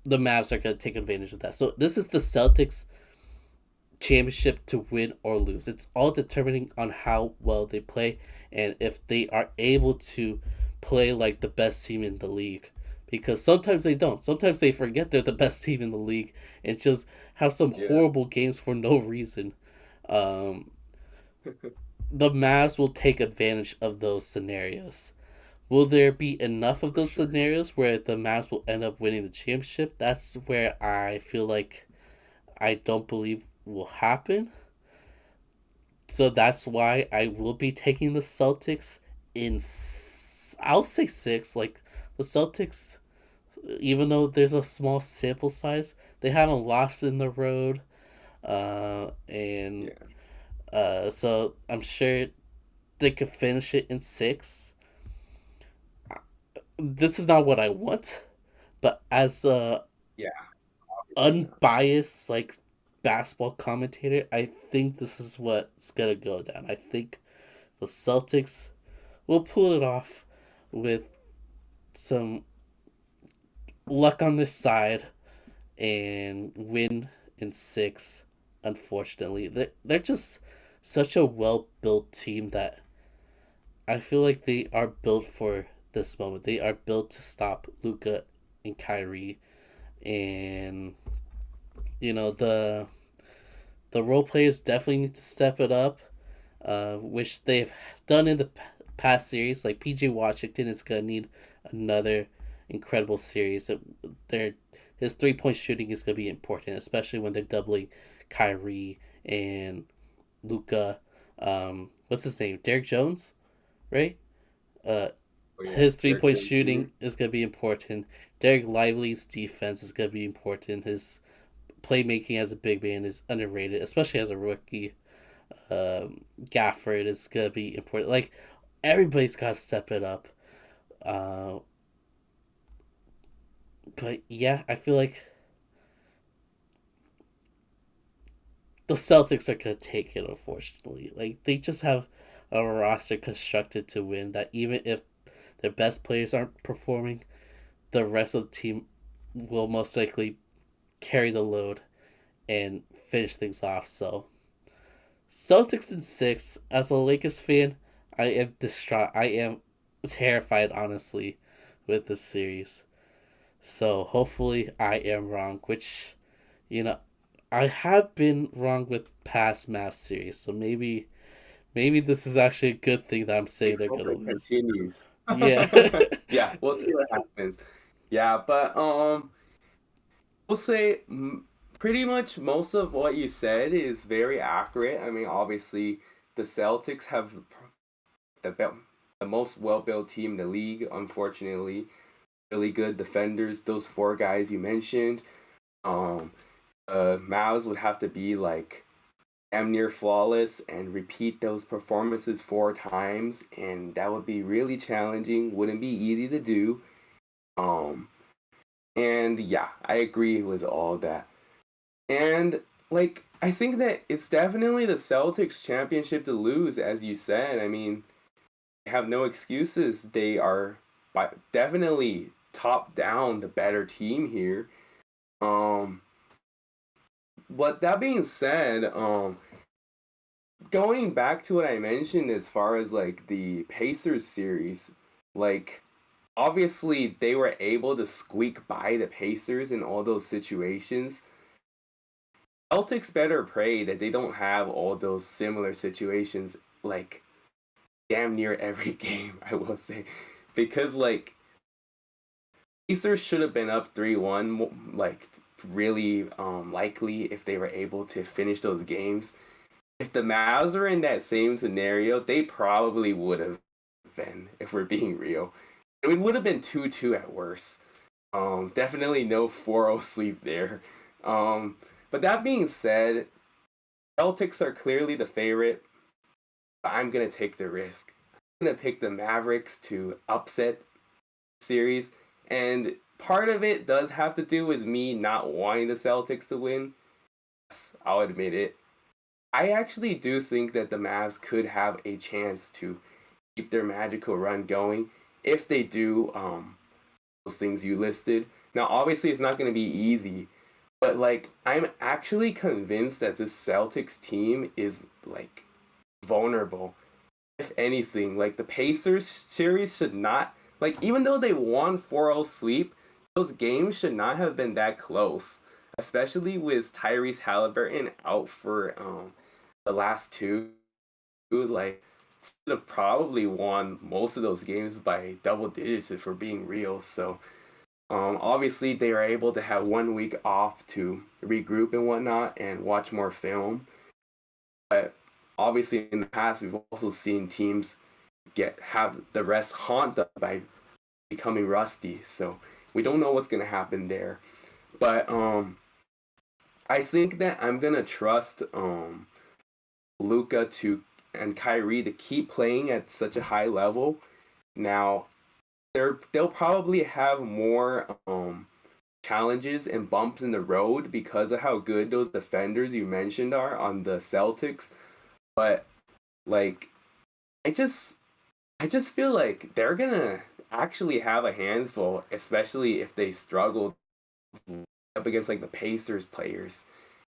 Speaker 1: the Mavs are going to take advantage of that. So this is the Celtics championship to win or lose. It's all determining on how well they play and if they are able to play like the best team in the league. Because sometimes they don't. Sometimes they forget they're the best team in the league and just have some
Speaker 2: Yeah.
Speaker 1: horrible games for no reason. Um, the Mavs will take advantage of those scenarios. Will there be enough of
Speaker 2: For
Speaker 1: those
Speaker 2: sure.
Speaker 1: scenarios where the Mavs will end up winning the championship? That's where I feel like I don't believe will happen. So that's why I will be taking the Celtics in. I'll say six. Like the Celtics, even though there's a small sample size, they haven't lost in the road, and
Speaker 2: Yeah.
Speaker 1: so I'm sure they could finish it in six. This is not what I want, but as a
Speaker 2: Yeah. Obviously not.
Speaker 1: unbiased like basketball commentator, I think this is what's gonna go down. I think the Celtics will pull it off with some luck on their side and win in six. Unfortunately, they're just such a well built team that I feel like they are built for this moment. They are built to stop Luka and Kyrie, and the role players definitely need to step it up, which they've done in the past series. Like PJ Washington is gonna need another incredible series. Their his 3 point shooting is gonna be important, especially when they're doubling Kyrie and Luka. What's his name? Derek Jones, right? Uh,
Speaker 2: Oh yeah.
Speaker 1: his three
Speaker 2: Derek
Speaker 1: point
Speaker 2: Jones Jr.
Speaker 1: shooting is gonna be important. Derek Lively's defense is gonna be important. His playmaking as a big man is underrated, especially as a rookie. Gafford is gonna be important. Like everybody's got to step it up. Uh, but yeah, I feel like the Celtics are gonna take it. Unfortunately, like they just have a roster constructed to win. That even if their best players aren't performing, the rest of the team will most likely carry the load and finish things off. So Celtics in six. As a Lakers fan, I am distraught. I am terrified, honestly, with this series. So hopefully I am wrong, which, you know, I have been wrong with past Mavs series. So maybe this is actually a good thing that I'm
Speaker 2: We
Speaker 1: saying they're
Speaker 2: hope
Speaker 1: gonna
Speaker 2: it
Speaker 1: lose.
Speaker 2: continues.
Speaker 1: Yeah.
Speaker 2: Yeah, we'll see what happens. Yeah, but we'll say pretty much most of what you said is very accurate. I mean, obviously, the Celtics have the the most well-built team in the league. Unfortunately, really good defenders. Those four guys you mentioned. Um, Mavs would have to be like damn near flawless and repeat those performances four times, and that would be really challenging. Wouldn't be easy to do. Um, and yeah, I agree with all that. And like, I think that it's definitely the Celtics championship to lose, as you said. I mean, they have no excuses. They are definitely top down the better team here. Um, but that being said, going back to what I mentioned as far as like the Pacers series, like obviously they were able to squeak by the Pacers in all those situations. Celtics better pray that they don't have all those similar situations like damn near every game, I will say. Because like Pacers should have been up 3-1 like really likely if they were able to finish those games. If the Mavs were in that same scenario, they probably would have been, if we're being real. It would have been 2-2 at worst. Definitely no 4-0 sleep there. Um, but that being said, Celtics are clearly the favorite. But I'm gonna take the risk. I'm gonna pick the Mavericks to upset series, and part of it does have to do with me not wanting the Celtics to win. Yes, I'll admit it. I actually do think that the Mavs could have a chance to keep their magical run going if they do those things you listed. Now, obviously, it's not going to be easy, but like I'm actually convinced that this Celtics team is like vulnerable. If anything, like the Pacers series should not like even though they won 4-0 sleep, those games should not have been that close, especially with Tyrese Halliburton out for the last two. Like should have probably won most of those games by double digits if we're being real. So obviously they are able to have 1 week off to regroup and whatnot and watch more film. But obviously in the past we've also seen teams get have the rest haunt them by becoming rusty. So we don't know what's gonna happen there. But I think that I'm gonna trust Luka to and Kyrie to keep playing at such a high level. Now they'll probably have more challenges and bumps in the road because of how good those defenders you mentioned are on the Celtics. But like I just I just feel like they're gonna actually have a handful, especially if they struggle up against like the Pacers players.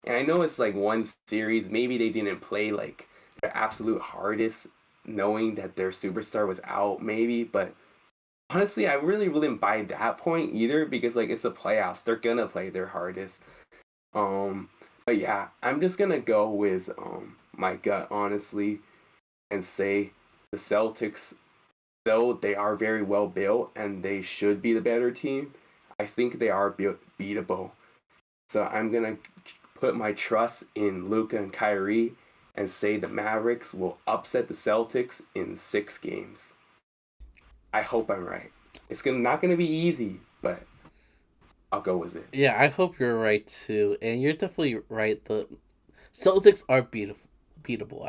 Speaker 2: And I know it's like one series, maybe they didn't play like their absolute hardest, knowing that their superstar was out, maybe. But honestly, I really wouldn't buy that point either because like it's the playoffs, they're gonna play their hardest. Um, but yeah, I'm just gonna go with my gut honestly and say the Celtics, though they are very well built and they should be the better team, I think they are beatable. So I'm gonna put my trust in Luka and Kyrie and say the Mavericks will upset the Celtics in 6 games. I hope I'm right. It's gonna not gonna be easy, but I'll go with it.
Speaker 1: Yeah, I hope you're right too, and you're definitely right. The Celtics are beatable.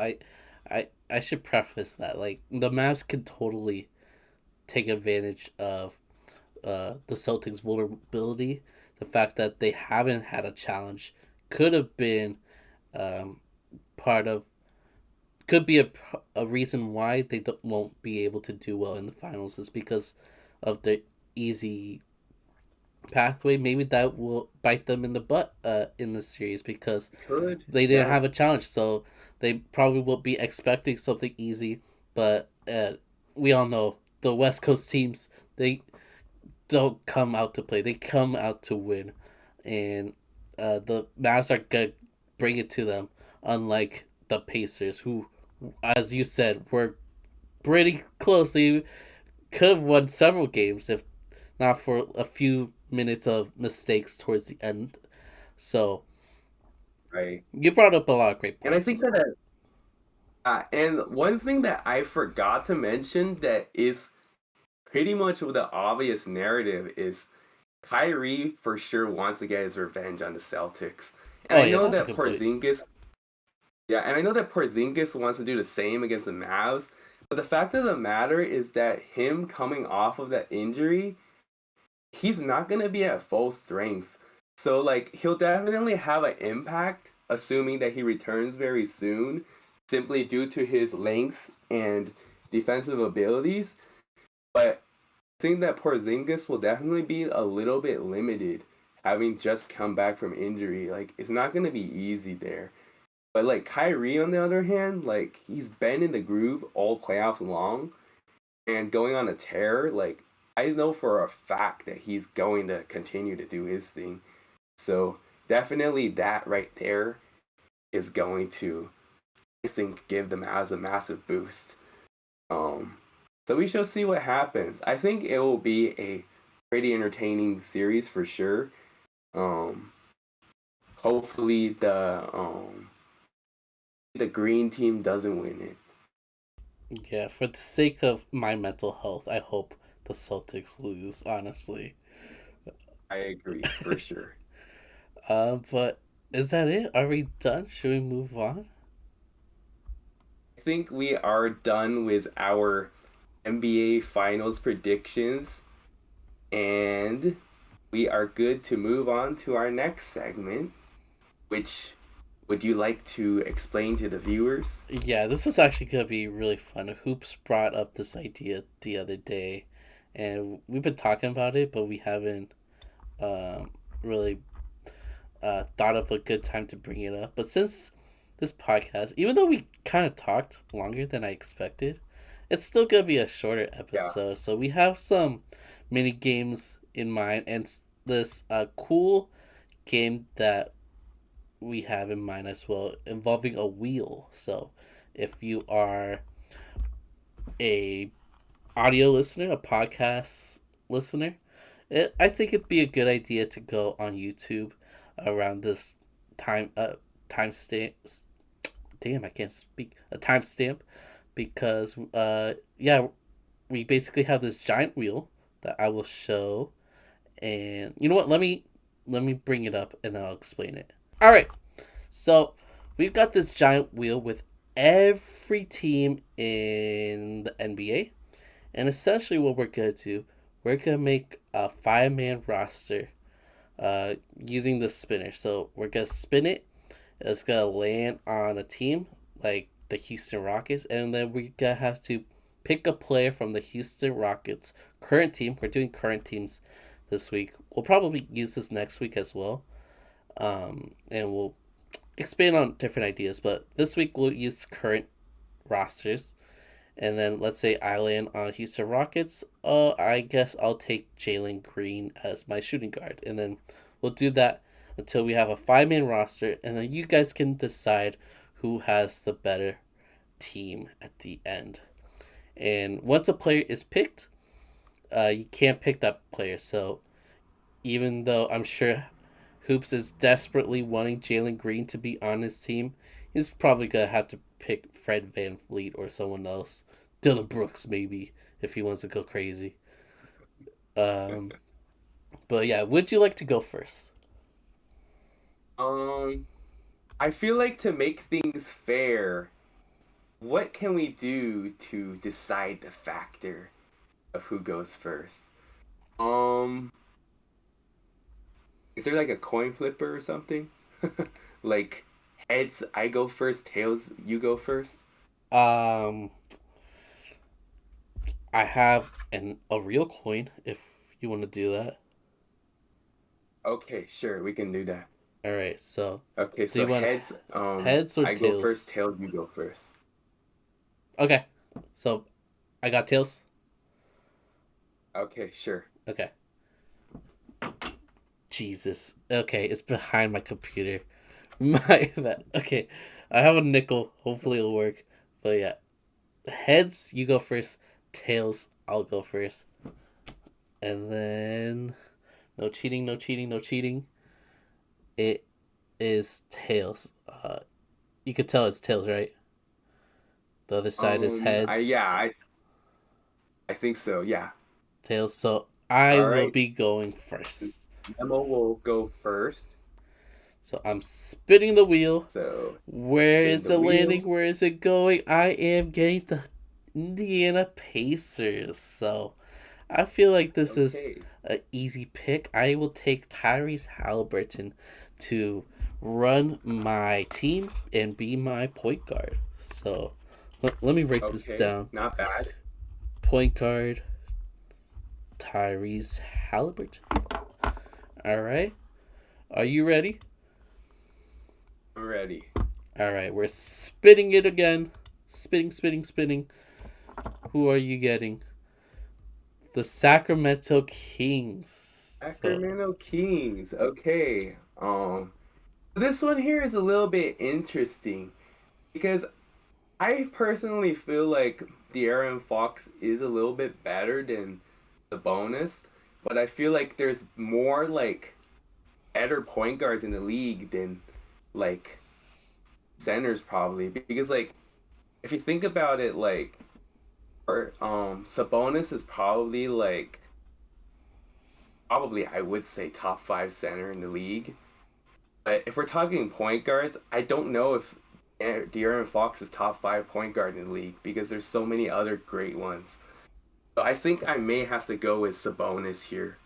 Speaker 1: I should preface that like the Mavs can totally take advantage of the Celtics' vulnerability. The fact that they haven't had a challenge could have been um, part of could be a reason why they won't be able to do well in the finals is because of the easy pathway. Maybe that will bite them in the butt in this series because
Speaker 2: Good.
Speaker 1: they didn't
Speaker 2: Yeah.
Speaker 1: have a challenge, so they probably will be expecting something easy. But we all know the West Coast teams, they don't come out to play; they come out to win, and the Mavs are gonna bring it to them. Unlike the Pacers, who, as you said, were pretty close. They could have won several games if not for a few minutes of mistakes towards the end. So
Speaker 2: Right.
Speaker 1: you brought up a lot of great
Speaker 2: And I think
Speaker 1: points.
Speaker 2: that and one thing that I forgot to mention that is pretty much the obvious narrative is Kyrie for sure wants to get his revenge on the Celtics. And
Speaker 1: Oh
Speaker 2: I
Speaker 1: yeah,
Speaker 2: know
Speaker 1: that's a
Speaker 2: that
Speaker 1: good point.
Speaker 2: Porzingis, yeah, and I know that Porzingis wants to do the same against the Mavs. But the fact of the matter is that him coming off of that injury, he's not gonna be at full strength. So like he'll definitely have an impact, assuming that he returns very soon, simply due to his length and defensive abilities. But I think that Porzingis will definitely be a little bit limited, having just come back from injury. Like it's not gonna be easy there. But like Kyrie, on the other hand, like he's been in the groove all playoffs long, and going on a tear. Like I know for a fact that he's going to continue to do his thing. So definitely that right there is going to, I think, give the Mavs a massive boost. Um, so we shall see what happens. I think it will be a pretty entertaining series for sure. Um, hopefully the green team doesn't win it.
Speaker 1: Yeah, for the sake of my mental health, I hope the Celtics lose, honestly.
Speaker 2: I agree for sure.
Speaker 1: But is that it? Are we done? Should we move on?
Speaker 2: I think we are done with our NBA Finals predictions, and we are good to move on to our next segment, which would you like to explain to the viewers?
Speaker 1: Yeah, this is actually gonna be really fun. Hoops brought up this idea the other day, and we've been talking about it, but we haven't really thought of a good time to bring it up. But since this podcast, even though we kind of talked longer than I expected, it's still gonna be a shorter
Speaker 2: Yeah.
Speaker 1: episode. So we have some mini games in mind, and this cool game that we have in mind as well, involving a wheel. So if you are a audio listener, a podcast listener, I think it'd be a good idea to go on YouTube around this time timestamp. Damn, I can't speak. A timestamp because yeah, we basically have this giant wheel that I will show, and you know what? Let me bring it up and then I'll explain it. All right, so we've got this giant wheel with every team in the NBA. And essentially, what we're gonna do, we're gonna make a 5-man roster, using the spinner. So we're gonna spin it. It's gonna land on a team like the Houston Rockets, and then we're gonna have to pick a player from the Houston Rockets current team. We're doing current teams this week. We'll probably use this next week as well, and we'll expand on different ideas. But this week we'll use current rosters. And then let's say I land on Houston Rockets. I guess I'll take Jaylen Green as my shooting guard, and then we'll do that until we have a 5-man roster, and then you guys can decide who has the better team at the end. And once a player is picked, you can't pick that player. So even though I'm sure Hoops is desperately wanting Jalen Green to be on his team, he's probably gonna have to pick Fred Van Fleet or someone else. Dylan Brooks maybe if he wants to go crazy. Um, but yeah, would you like to go first?
Speaker 2: Um, I feel like to make things fair, what can we do to decide the factor of who goes first? Um, is there like a coin flipper or something? Like heads, I go first, tails, you go first?
Speaker 1: Um, I have a real coin if you want to do that.
Speaker 2: Okay, sure, we can do that.
Speaker 1: All right, so
Speaker 2: Okay,
Speaker 1: do you
Speaker 2: so
Speaker 1: want
Speaker 2: heads,
Speaker 1: heads or
Speaker 2: I go first,
Speaker 1: tails?
Speaker 2: tails, you go first.
Speaker 1: Okay, so I got tails.
Speaker 2: Okay, sure.
Speaker 1: Okay. Jesus. Okay, it's behind my computer. My bad. Okay, I have a nickel. Hopefully it'll work. But yeah, heads you go first. Tails I'll go first. And then no cheating, no cheating, no cheating. It is tails. You could tell it's tails, right? The other side is
Speaker 2: Yeah,
Speaker 1: heads.
Speaker 2: I think so. Yeah.
Speaker 1: Tails. So I
Speaker 2: All
Speaker 1: will
Speaker 2: right.
Speaker 1: be going first.
Speaker 2: Memo will go first.
Speaker 1: So I'm spinning the wheel.
Speaker 2: So
Speaker 1: Where
Speaker 2: spin
Speaker 1: is
Speaker 2: the
Speaker 1: it landing?
Speaker 2: wheel.
Speaker 1: Where is it going? I am getting the Indiana Pacers. So I feel like this is
Speaker 2: Okay.
Speaker 1: an easy pick. I will take Tyrese Halliburton to run my team and be my point guard. So let me break this
Speaker 2: Okay.
Speaker 1: down.
Speaker 2: Not bad.
Speaker 1: Point guard Tyrese Halliburton. All right. Are you ready?
Speaker 2: I'm ready.
Speaker 1: All right. We're spinning it again. Spinning, spinning, spinning. Who are you getting? The Sacramento Kings. So,
Speaker 2: Sacramento Kings. Okay. This one here is a little bit interesting because I personally feel like De'Aaron Fox is a little bit better than the bonus, but I feel like there's more like better point guards in the league than like centers probably because like if you think about it like Or Sabonis is probably like probably I would say top five center in the league. But if we're talking point guards, I don't know if De'Aaron Fox is top five point guard in the league because there's so many other great ones. So I think I may have to go with Sabonis here,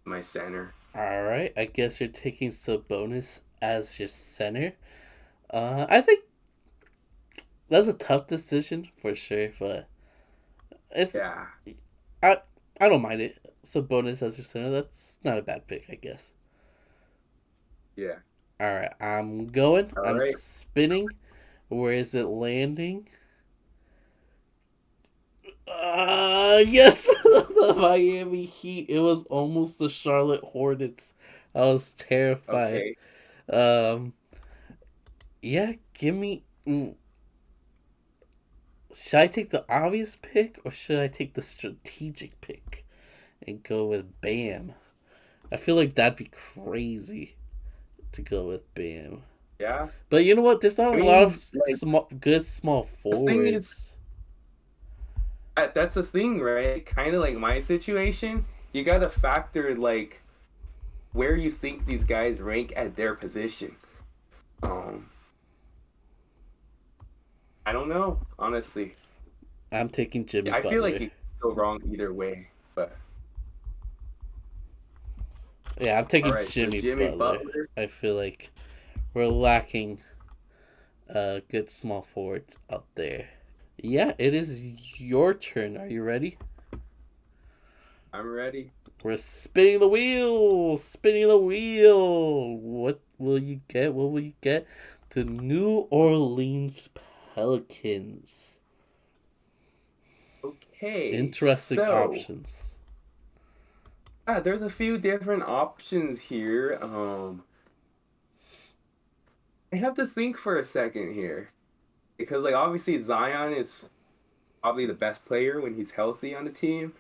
Speaker 2: my center.
Speaker 1: All right, I guess you're taking Sabonis as your center. I think that's a tough decision for sure, but it's
Speaker 2: Yeah,
Speaker 1: I I don't mind it. Sabonis as your center. That's not a bad pick, I guess.
Speaker 2: yeah.
Speaker 1: All right, I'm going.
Speaker 2: All
Speaker 1: I'm
Speaker 2: right.
Speaker 1: spinning. Where is it landing? Yes, the Miami Heat. It was almost the Charlotte Hornets. I was terrified.
Speaker 2: Okay.
Speaker 1: Um, yeah, give me. Should I take the obvious pick or should I take the strategic pick and go with Bam? I feel like that'd be crazy to go with Bam.
Speaker 2: Yeah.
Speaker 1: But you know what? There's not
Speaker 2: I
Speaker 1: a lot of
Speaker 2: mean, like
Speaker 1: small, good small
Speaker 2: the thing is,
Speaker 1: forwards.
Speaker 2: that's the thing, right? Kind of like my situation. You gotta factor like where you think these guys rank at their position. Um, I don't know, honestly.
Speaker 1: I'm taking Jimmy
Speaker 2: I feel like
Speaker 1: Butler.
Speaker 2: you could go wrong either way. But
Speaker 1: Yeah, I'm
Speaker 2: all
Speaker 1: taking
Speaker 2: right, so
Speaker 1: Jimmy
Speaker 2: Jimmy
Speaker 1: Butler.
Speaker 2: Butler.
Speaker 1: I feel like we're lacking good small forwards out there. Yeah, it is your turn. Are you ready?
Speaker 2: I'm ready.
Speaker 1: We're spinning the wheel, spinning the wheel. What will you get? What will you get? The New Orleans Pelicans.
Speaker 2: Okay,
Speaker 1: Interesting
Speaker 2: so
Speaker 1: options.
Speaker 2: there's a few different options here. I have to think for a second here because like obviously Zion is probably the best player when he's healthy on the team.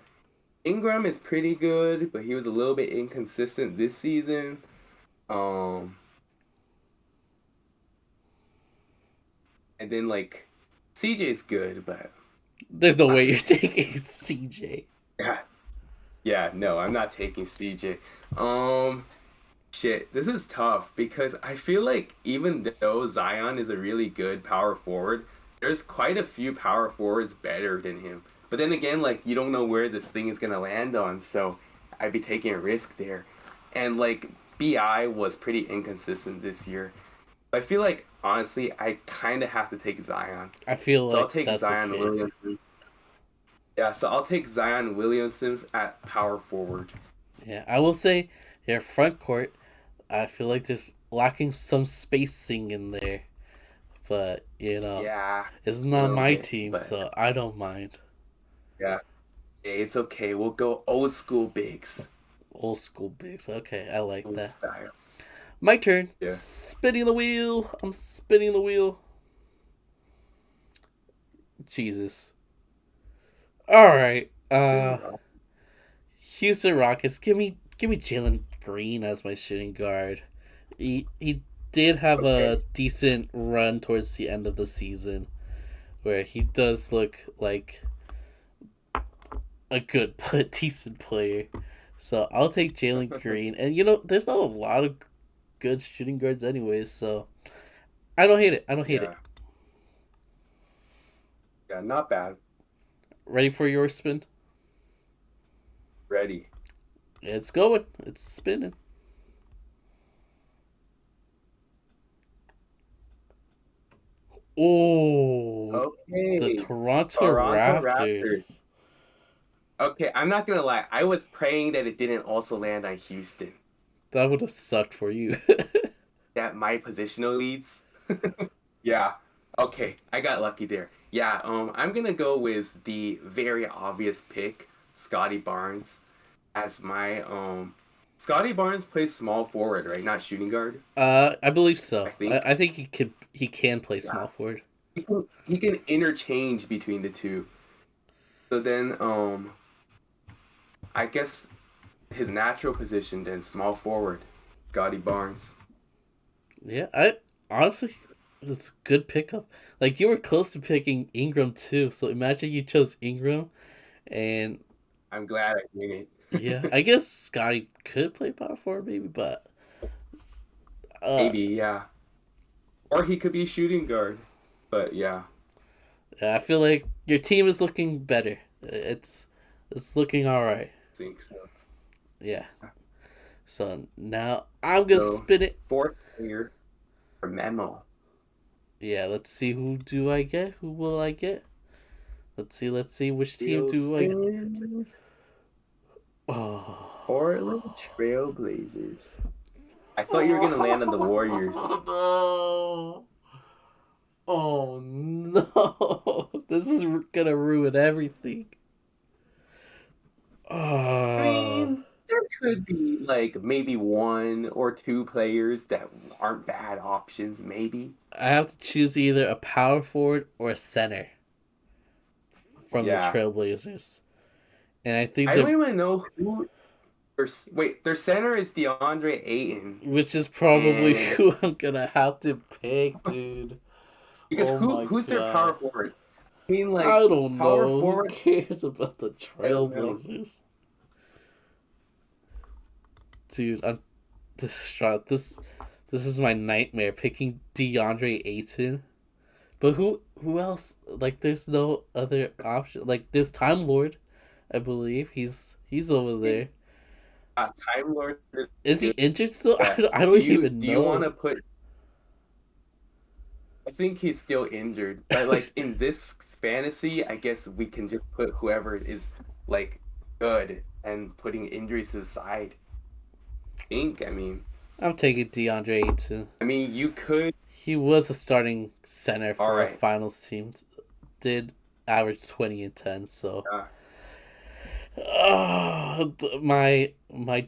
Speaker 2: Ingram is pretty good, but he was a little bit inconsistent this season. Um, and then like CJ's good, but
Speaker 1: There's no way
Speaker 2: I,
Speaker 1: you're taking CJ.
Speaker 2: yeah, yeah, no, I'm not taking CJ. Um, Shit, this is tough because I feel like even though Zion is a really good power forward, there's quite a few power forwards better than him. But then again, like you don't know where this thing is gonna land on, so I'd be taking a risk there. And like BI was pretty inconsistent this year. I feel like honestly, I kind of have to take Zion.
Speaker 1: I feel
Speaker 2: So I'll
Speaker 1: like
Speaker 2: take
Speaker 1: that's the
Speaker 2: Zion
Speaker 1: case.
Speaker 2: Williamson. Yeah, so I'll take Zion Williamson at power forward.
Speaker 1: Yeah, I will say, your front court, I feel like there's lacking some spacing in there. But,
Speaker 2: Yeah,
Speaker 1: it's
Speaker 2: a
Speaker 1: not
Speaker 2: little
Speaker 1: my
Speaker 2: bit,
Speaker 1: team,
Speaker 2: but
Speaker 1: so I don't mind.
Speaker 2: yeah. It's okay. We'll go old school bigs.
Speaker 1: Old school bigs. Okay, I like
Speaker 2: Old
Speaker 1: that.
Speaker 2: style.
Speaker 1: My turn.
Speaker 2: Yeah.
Speaker 1: Spinning the wheel. I'm spinning the wheel. Jesus. Alright. Houston Rockets. Give me Jalen Green as my shooting guard. He did have
Speaker 2: Okay.
Speaker 1: a decent run towards the end of the season where he does look like a good but decent player. So I'll take Jalen Green. And there's not a lot of good shooting guards anyways, so I don't hate it. I don't hate it.
Speaker 2: Yeah. Yeah, not bad.
Speaker 1: Ready for your spin?
Speaker 2: Ready.
Speaker 1: It's going. It's spinning. Oh, the
Speaker 2: Okay.
Speaker 1: Toronto
Speaker 2: Toronto Raptors.
Speaker 1: Raptors.
Speaker 2: Okay, I'm not gonna lie. I was praying that it didn't also land on Houston.
Speaker 1: That would have sucked for you.
Speaker 2: That my positional leads. Yeah. Okay, I got lucky there. Yeah, I'm gonna go with the very obvious pick, Scotty Barnes, as my Scotty Barnes plays small forward, right? Not shooting guard,
Speaker 1: I believe
Speaker 2: I
Speaker 1: so.
Speaker 2: think.
Speaker 1: I think he can play
Speaker 2: Yeah.
Speaker 1: small forward.
Speaker 2: He can interchange between the two. So then I guess his natural position then small forward, Scotty Barnes.
Speaker 1: Yeah, I honestly it's a good pickup. Like you were close to picking Ingram too. So imagine you chose Ingram, and
Speaker 2: I'm glad I did
Speaker 1: yeah,
Speaker 2: it.
Speaker 1: I guess Scotty could play power forward maybe, but uh,
Speaker 2: Maybe, yeah. Or he could be shooting guard. But yeah,
Speaker 1: I feel like your team is looking better. It's looking all right.
Speaker 2: I think so.
Speaker 1: Yeah. So now I'm gonna
Speaker 2: So,
Speaker 1: spin it.
Speaker 2: fourth player for Memo.
Speaker 1: Yeah, let's see who do I get. Who will I get? Let's see which team
Speaker 2: Real
Speaker 1: do I.
Speaker 2: spin.
Speaker 1: Oh.
Speaker 2: Portland Trailblazers. I thought you were gonna land on the Warriors.
Speaker 1: No. Oh no. This is gonna ruin everything.
Speaker 2: I
Speaker 1: Oh.
Speaker 2: mean, there could be like maybe one or two players that aren't bad options, maybe.
Speaker 1: I have to choose either a power forward or a center from the
Speaker 2: Yeah.
Speaker 1: Trailblazers. And I think
Speaker 2: I don't
Speaker 1: the
Speaker 2: even know who their center is DeAndre Ayton.
Speaker 1: which is probably
Speaker 2: And
Speaker 1: who I'm gonna have to pick, dude.
Speaker 2: because
Speaker 1: Oh my
Speaker 2: who's their power
Speaker 1: god.
Speaker 2: forward? I mean
Speaker 1: I
Speaker 2: like
Speaker 1: don't
Speaker 2: power
Speaker 1: know. Who
Speaker 2: forward,
Speaker 1: cares about the
Speaker 2: I don't know.
Speaker 1: Trailblazers? Dude, I'm distraught. This is my nightmare picking DeAndre Ayton. But who else? Like there's no other option. Like there's Time Lord, I believe. He's over there.
Speaker 2: Time Lord is
Speaker 1: Is he
Speaker 2: good.
Speaker 1: injured still?
Speaker 2: Yeah.
Speaker 1: I
Speaker 2: Do
Speaker 1: don't
Speaker 2: you
Speaker 1: even
Speaker 2: do you want
Speaker 1: know.
Speaker 2: to put I think he's still injured, but like in this fantasy, I guess we can just put whoever is like good and putting injuries to the side. I mean,
Speaker 1: I'm taking DeAndre Ayton.
Speaker 2: you could.
Speaker 1: He was a starting center
Speaker 2: All
Speaker 1: for a
Speaker 2: right.
Speaker 1: finals team. Did average 20 and 10, so
Speaker 2: Uh,
Speaker 1: my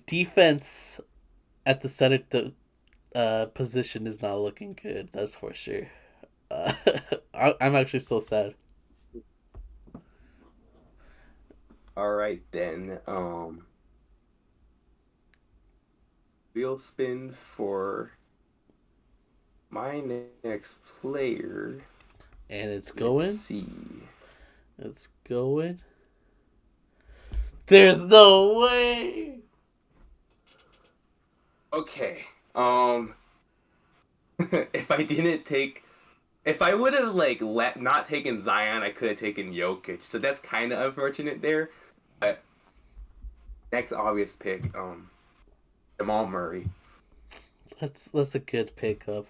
Speaker 1: defense at the center position is not looking good. That's for sure. Uh, I'm actually so sad.
Speaker 2: all right then. Wheel spin for my next player.
Speaker 1: And it's
Speaker 2: Let's
Speaker 1: going.
Speaker 2: see.
Speaker 1: It's going. There's no way.
Speaker 2: Okay. If I didn't take if I would have like not taken Zion, I could have taken Jokic. So that's kind of unfortunate there. But next obvious pick, Jamal Murray.
Speaker 1: That's a good pickup.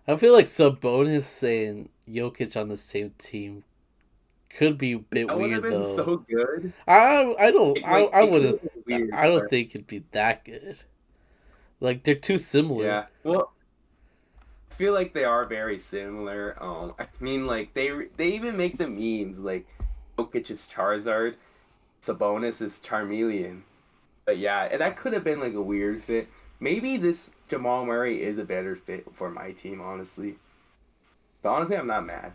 Speaker 1: I feel like Sabonis and Jokic on the same team could be a bit
Speaker 2: That would have
Speaker 1: weird
Speaker 2: been
Speaker 1: though.
Speaker 2: so good.
Speaker 1: I don't I
Speaker 2: It could
Speaker 1: wouldn't
Speaker 2: have been weird,
Speaker 1: I don't
Speaker 2: but
Speaker 1: think it'd be that good. Like they're too similar.
Speaker 2: yeah. Well, I feel like they are very similar. Like they even make the memes like Jokic is Charizard, Sabonis is Charmeleon. But yeah, and that could have been like a weird fit. Maybe this Jamal Murray is a better fit for my team, honestly. So honestly, I'm not mad.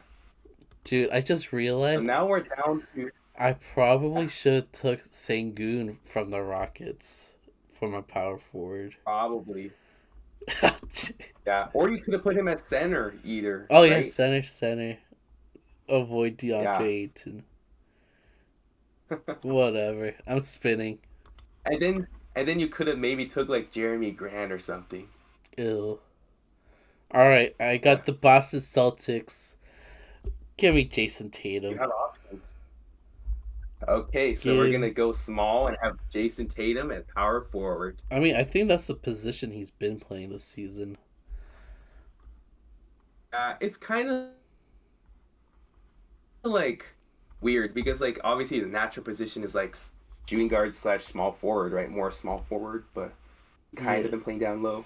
Speaker 1: Dude, I just
Speaker 2: So
Speaker 1: realized
Speaker 2: now we're down to
Speaker 1: I probably should have took Sengun from the Rockets for my power forward.
Speaker 2: probably yeah, or you could have put him at center either,
Speaker 1: Oh yeah,
Speaker 2: right?
Speaker 1: center. Avoid DeAndre
Speaker 2: Yeah,
Speaker 1: Ayton. Whatever. I'm spinning.
Speaker 2: and then you could have maybe took like Jeremy Grant or something.
Speaker 1: Ill. Alright, I
Speaker 2: Yeah,
Speaker 1: got the Boston Celtics. Give me Jason
Speaker 2: you
Speaker 1: Tatum.
Speaker 2: have options. Okay, so we're
Speaker 1: Give
Speaker 2: gonna go small and have Jason Tatum at power forward.
Speaker 1: I mean, I think that's the position he's been playing this season.
Speaker 2: It's kind of like weird because like obviously the natural position is like shooting guard slash small forward, right? More small forward, but kind
Speaker 1: Yeah.
Speaker 2: of been playing down low.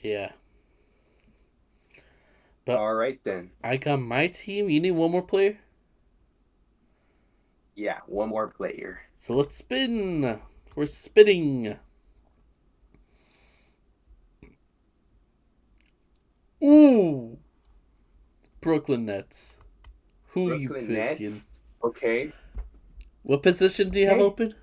Speaker 1: Yeah. But
Speaker 2: All right then.
Speaker 1: I got my team. You need one more player?
Speaker 2: Yeah, one more player.
Speaker 1: So let's spin. We're spinning. Ooh. Brooklyn Nets. Who you
Speaker 2: Brooklyn
Speaker 1: picking?
Speaker 2: Nets. Okay.
Speaker 1: What position do you have
Speaker 2: Hey.
Speaker 1: open?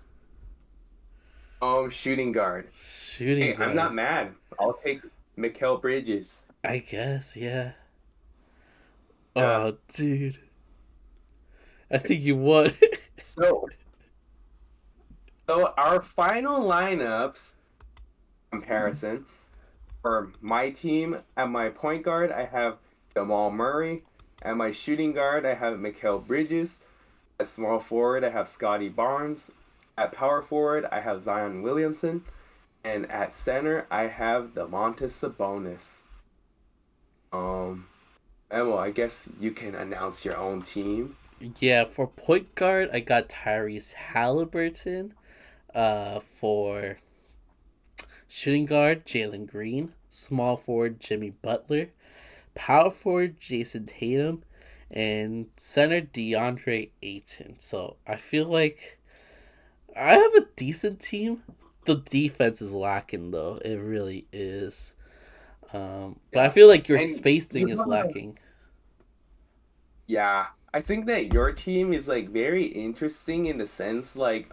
Speaker 2: Shooting guard.
Speaker 1: Shooting
Speaker 2: Hey, I'm not
Speaker 1: guard.
Speaker 2: mad. I'll take Mikal Bridges.
Speaker 1: I guess, yeah.
Speaker 2: Yeah.
Speaker 1: Oh, dude. I think you won.
Speaker 2: So, so our final lineups comparison for my team at my point guard, I have Jamal Murray. At my shooting guard, I have Mikal Bridges. At small forward, I have Scotty Barnes. At power forward, I have Zion Williamson. And at center, I have Domantas Sabonis. Um, Emil, I guess you can announce your own team.
Speaker 1: Yeah, for point guard, I got Tyrese Halliburton. For shooting guard, Jalen Green. Small forward, Jimmy Butler. Power forward, Jason Tatum. And center, DeAndre Ayton. So I feel like I have a decent team. The defense is lacking, though. It really is. But I
Speaker 2: Yeah.
Speaker 1: feel like your
Speaker 2: And
Speaker 1: spacing
Speaker 2: you
Speaker 1: is
Speaker 2: have
Speaker 1: lacking.
Speaker 2: Yeah, I think that your team is like very interesting in the sense like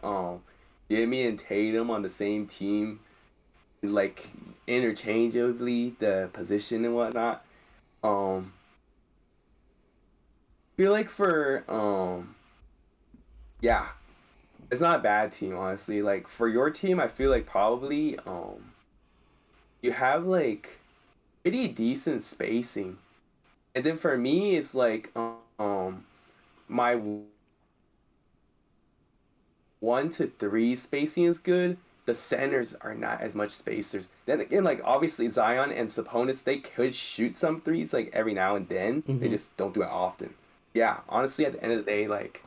Speaker 2: Jimmy and Tatum on the same team, like interchangeably the position and whatnot. Um, feel like for yeah, it's not a bad team honestly. Like for your team, I feel like probably you have like pretty decent spacing, and then for me, it's like my 1 to 3 spacing is good. The centers are not as much spacers. Then again, like obviously Zion and Sabonis, they could shoot some threes like every now and then. They
Speaker 1: Mm-hmm.
Speaker 2: just don't do it often. Yeah, honestly, at the end of the day, like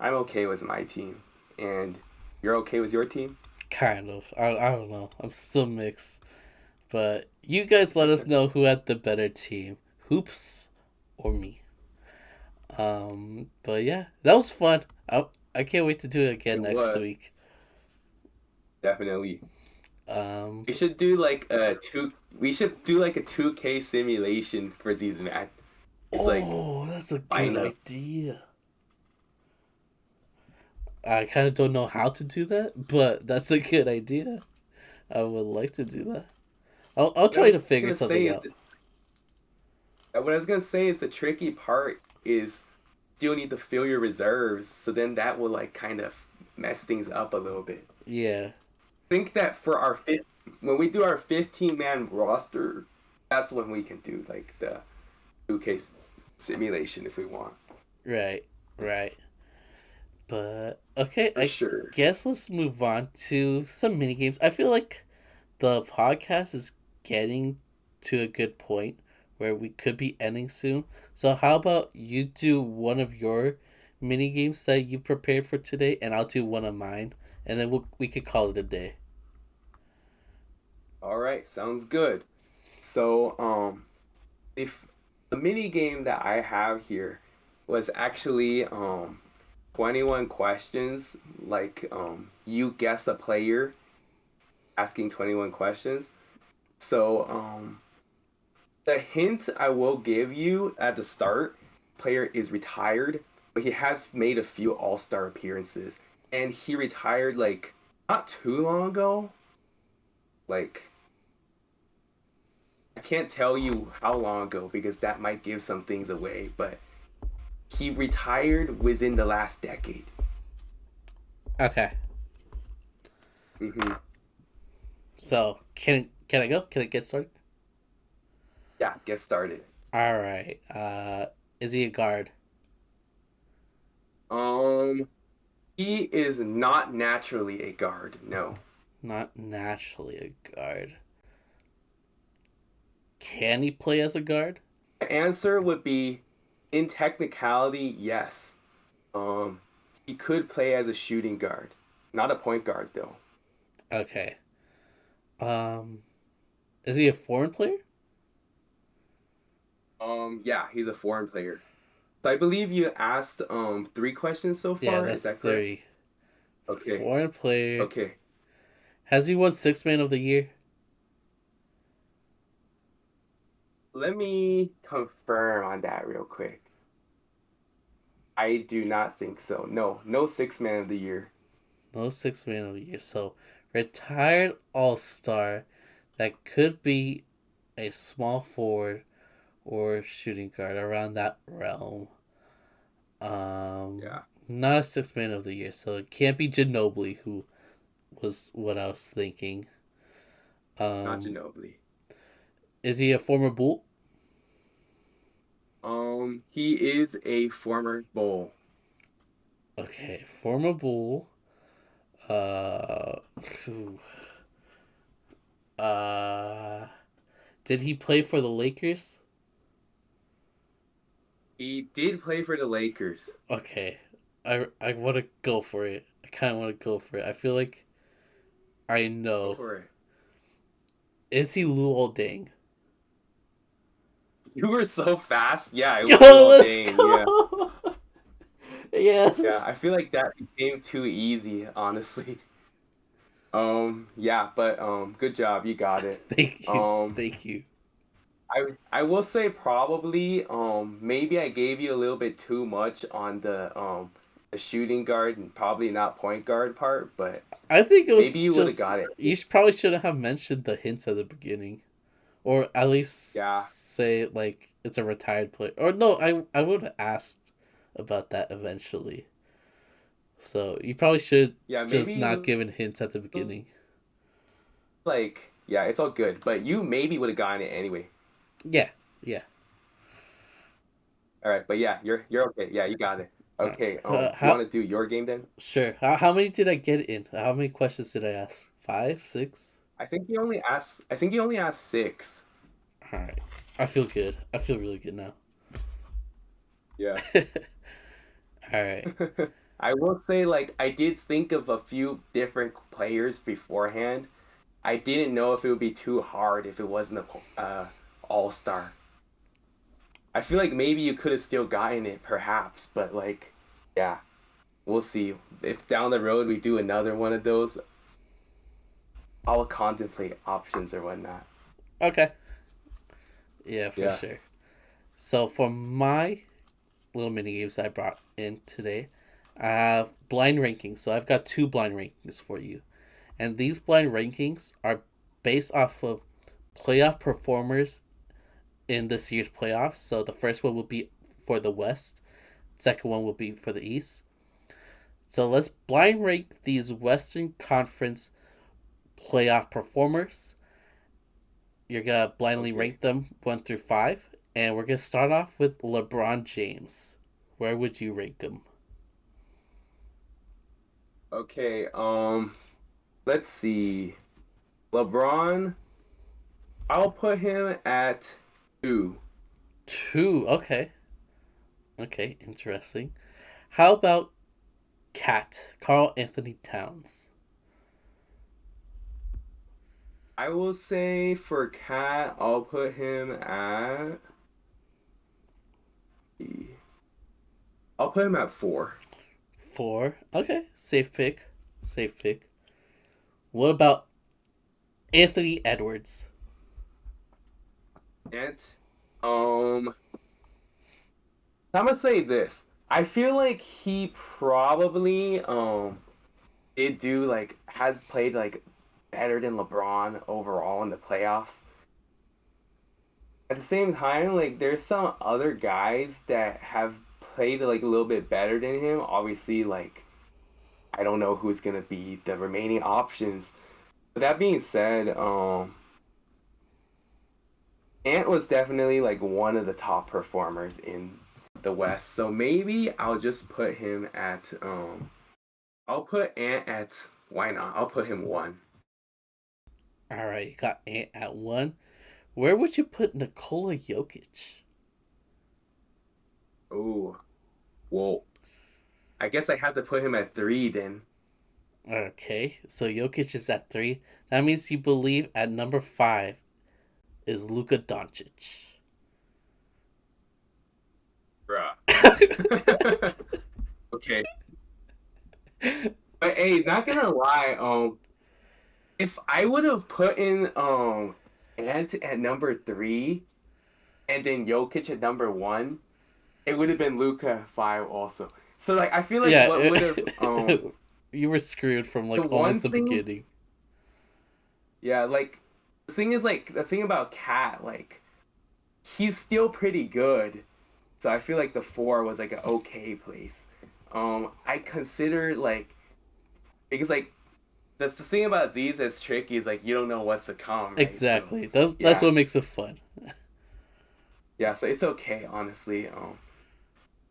Speaker 2: I'm okay with my team, and you're okay with your team.
Speaker 1: Kind of. I don't know. I'm still mixed. But you guys let us know who had the better team, Hoops or me. But yeah, that was fun. I can't wait to do it again
Speaker 2: It
Speaker 1: next
Speaker 2: was
Speaker 1: week.
Speaker 2: definitely.
Speaker 1: Um,
Speaker 2: We should do like a two. We should do like a 2K simulation for these match. It's like
Speaker 1: oh, that's a good
Speaker 2: lineups.
Speaker 1: idea. I kind of don't know how to do that, but that's a good idea. I would like to do that. I'll
Speaker 2: What I
Speaker 1: try
Speaker 2: was
Speaker 1: to figure
Speaker 2: gonna say
Speaker 1: something
Speaker 2: is
Speaker 1: out.
Speaker 2: what I was gonna say is the tricky part is still need to fill your reserves, so then that will like kind of mess things up a little bit.
Speaker 1: Yeah,
Speaker 2: Think that for our fifth, when we do our 15-man roster, that's when we can do like the 2K simulation if we want,
Speaker 1: right, right. But okay,
Speaker 2: for
Speaker 1: I
Speaker 2: sure.
Speaker 1: guess let's move on to some mini games. I feel like the podcast is getting to a good point where we could be ending soon. So how about you do one of your mini games that you prepared for today, and I'll do one of mine, and then we could call it a day.
Speaker 2: All right, sounds good. So if the mini game that I have here was actually 21 questions, like you guess a player asking 21 questions. So the hint I will give you at the start, player is retired, but he has made a few all-star appearances, and he retired like not too long ago. Like I can't tell you how long ago because that might give some things away, but he retired within the last decade.
Speaker 1: Okay.
Speaker 2: Hmm.
Speaker 1: So can I go? Can I get started?
Speaker 2: Yeah, get started.
Speaker 1: All right. Is he a guard?
Speaker 2: Um, he is not naturally a guard. No.
Speaker 1: Not naturally a guard. Can he play as a guard?
Speaker 2: The answer would be, in technicality, yes. Um, he could play as a shooting guard, not a point guard though.
Speaker 1: Okay. Um, is he a foreign player?
Speaker 2: Yeah, he's a foreign player. So I believe you asked 3 questions so
Speaker 1: Yeah,
Speaker 2: far. Is
Speaker 1: that's
Speaker 2: that correct?
Speaker 1: three.
Speaker 2: Okay.
Speaker 1: Foreign player.
Speaker 2: Okay.
Speaker 1: Has he won Six Man of the Year?
Speaker 2: Let me confirm on that real quick. I do not think so. No, no six man of the year.
Speaker 1: No Six Man of the Year. So retired All Star that could be a small forward or shooting guard around that realm.
Speaker 2: Yeah,
Speaker 1: Not a six man of the year, so it can't be Ginobili, who was what I was thinking.
Speaker 2: not
Speaker 1: Um,
Speaker 2: Ginobili.
Speaker 1: is he a former Bull?
Speaker 2: He is a former Bull.
Speaker 1: Okay, former Bull. Phew. uh, did he play for the Lakers?
Speaker 2: He did play for the Lakers.
Speaker 1: Okay, I want to go for it. I kind of want to go for it. I feel like I
Speaker 2: Go
Speaker 1: know.
Speaker 2: for it.
Speaker 1: Is he Luol Deng?
Speaker 2: You were so fast. Yeah, it
Speaker 1: Yo,
Speaker 2: was Luol
Speaker 1: let's
Speaker 2: Deng. Yeah.
Speaker 1: go.
Speaker 2: Yeah,
Speaker 1: Yes.
Speaker 2: I feel like that became too easy, honestly. Yeah, but good job, you got it.
Speaker 1: Thank you.
Speaker 2: Um,
Speaker 1: Thank you.
Speaker 2: I will say probably maybe I gave you a little bit too much on the shooting guard and probably not point guard part, but
Speaker 1: I think it
Speaker 2: maybe
Speaker 1: was
Speaker 2: you would have
Speaker 1: just
Speaker 2: got it.
Speaker 1: probably shouldn't have mentioned the hints at the beginning, or at
Speaker 2: Yeah,
Speaker 1: least say like it's a retired player. Or no, I would have asked about that eventually. So you probably should
Speaker 2: yeah,
Speaker 1: just
Speaker 2: maybe
Speaker 1: not given hints at the beginning.
Speaker 2: like yeah, it's all good, but you maybe would have gotten it anyway.
Speaker 1: Yeah, yeah.
Speaker 2: All right, but yeah, you're okay. Yeah, you got it. Okay, do you
Speaker 1: How?
Speaker 2: want to do your game then?
Speaker 1: Sure. How many did I get in? How many questions did I ask? Five, six.
Speaker 2: I think you only asked six.
Speaker 1: All right. I feel good. I feel really good now.
Speaker 2: Yeah.
Speaker 1: All right.
Speaker 2: I will say, like, I did think of a few different players beforehand. I didn't know if it would be too hard if it wasn't a all-star. I feel like maybe you could have still gotten it, perhaps, but like, yeah, we'll see. If down the road we do another one of those, I'll contemplate options or whatnot.
Speaker 1: Okay. Yeah, for
Speaker 2: Yeah.
Speaker 1: sure. So for my little mini games I brought in today, I have blind rankings. So I've got two blind rankings for you, and these blind rankings are based off of playoff performers in this year's playoffs. So the first one will be for the West, second one will be for the East. So let's blind rank these Western Conference playoff performers. You're gonna blindly
Speaker 2: Okay.
Speaker 1: rank them 1 through 5, and we're gonna start off with LeBron James. Where would you rank him?
Speaker 2: Okay. Let's see. LeBron, I'll put him at two.
Speaker 1: 2. Okay. Okay, interesting. How about Cat, Carl Anthony Towns?
Speaker 2: I will say for Cat, I'll put him at. I'll put him at four.
Speaker 1: 4. Okay, safe pick. Safe pick. What about Anthony Edwards?
Speaker 2: And I'm gonna say this. I feel like he probably did do like has played like better than LeBron overall in the playoffs. At the same time, like there's some other guys that have played like a little bit better than him. Obviously, like I don't know who's gonna be the remaining options. But that being said, Ant was definitely like one of the top performers in the West. So maybe I'll just put him at I'll put Ant at why not? I'll put him one.
Speaker 1: All right, you got Ant at 1. Where would you put Nikola Jokic?
Speaker 2: Ooh. Well, I guess I have to put him at three then.
Speaker 1: Okay, so Jokic is at 3. That means you believe at number 5 is Luka Doncic.
Speaker 2: Bruh. Okay. But hey, not gonna lie, if I would have put in Ant at number three and then Jokic at number one, it would have been Luka at five also. So like I feel like
Speaker 1: Yeah,
Speaker 2: what would have
Speaker 1: you were screwed from
Speaker 2: the
Speaker 1: like
Speaker 2: one
Speaker 1: almost the
Speaker 2: thing
Speaker 1: beginning.
Speaker 2: yeah, like the thing is like the thing about Cat, like he's still pretty good. So I feel like the 4 was like an okay place. I consider like because like that's the thing about these that's tricky is like you don't know what's to come, right? So
Speaker 1: Exactly. That's
Speaker 2: yeah,
Speaker 1: what makes it fun.
Speaker 2: yeah. So it's okay, honestly.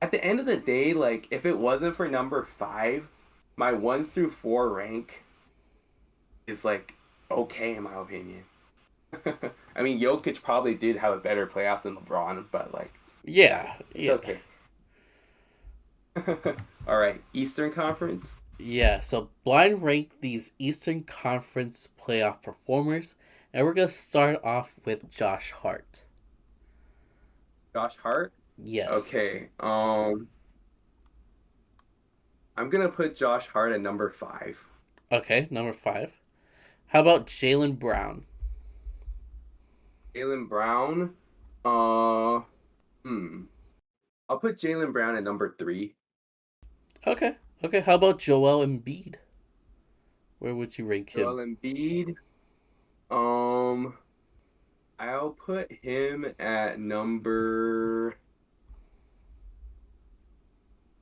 Speaker 2: At the end of the day, like if it wasn't for number 5, my 1 through 4 rank is like okay in my opinion. I mean, Jokic probably did have a better playoff than LeBron, but like, yeah,
Speaker 1: Yeah,
Speaker 2: it's
Speaker 1: yeah,
Speaker 2: okay. All right, Eastern Conference.
Speaker 1: yeah. So blind rank these Eastern Conference playoff performers, and we're gonna start off with Josh Hart.
Speaker 2: Josh Hart.
Speaker 1: Yes.
Speaker 2: Okay. I'm gonna put Josh Hart at number 5.
Speaker 1: Okay, number 5. How about Jaylen Brown?
Speaker 2: Jaylen Brown. Uh, hmm. I'll put Jaylen Brown at number 3.
Speaker 1: Okay, okay. How about Joel Embiid? Where would you rank him?
Speaker 2: Joel Embiid. Um, I'll put him at number.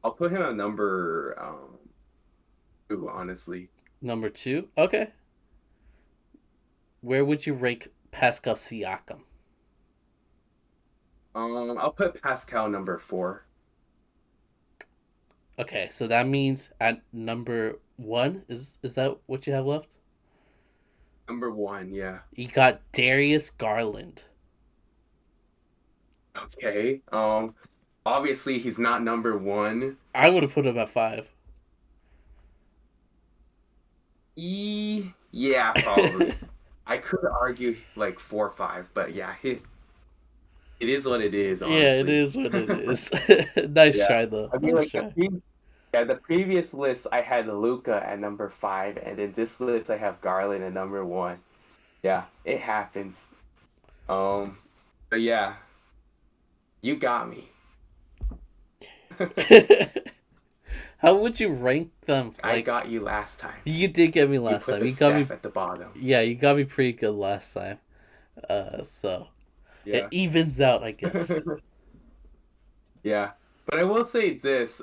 Speaker 2: I'll put him at number 2. Honestly,
Speaker 1: Number 2. Okay. Where would you rank Pascal Siakam?
Speaker 2: I'll put Pascal number 4.
Speaker 1: Okay, so that means at number 1 is that what you have left?
Speaker 2: Number 1, yeah.
Speaker 1: You got Darius Garland.
Speaker 2: Okay. Obviously he's not number 1.
Speaker 1: I would have put him at 5.
Speaker 2: Yeah, probably. I could argue like 4 or 5, but yeah, it is what it is,
Speaker 1: Yeah, it
Speaker 2: honestly.
Speaker 1: is what it is. Nice
Speaker 2: Yeah.
Speaker 1: try though.
Speaker 2: I mean,
Speaker 1: Nice
Speaker 2: like
Speaker 1: try.
Speaker 2: the previous list, I had Luka at number 5, and in this list, I have Garland at number 1. Yeah, it happens. Um, but yeah, you got me.
Speaker 1: How would you rank them?
Speaker 2: I
Speaker 1: Like
Speaker 2: got you last time.
Speaker 1: you did get me
Speaker 2: You
Speaker 1: last
Speaker 2: put
Speaker 1: time.
Speaker 2: the
Speaker 1: You got me.
Speaker 2: Steph at the bottom.
Speaker 1: Yeah, you got me pretty good last time. So it
Speaker 2: Yeah.
Speaker 1: evens out, I guess.
Speaker 2: Yeah. But I will say this,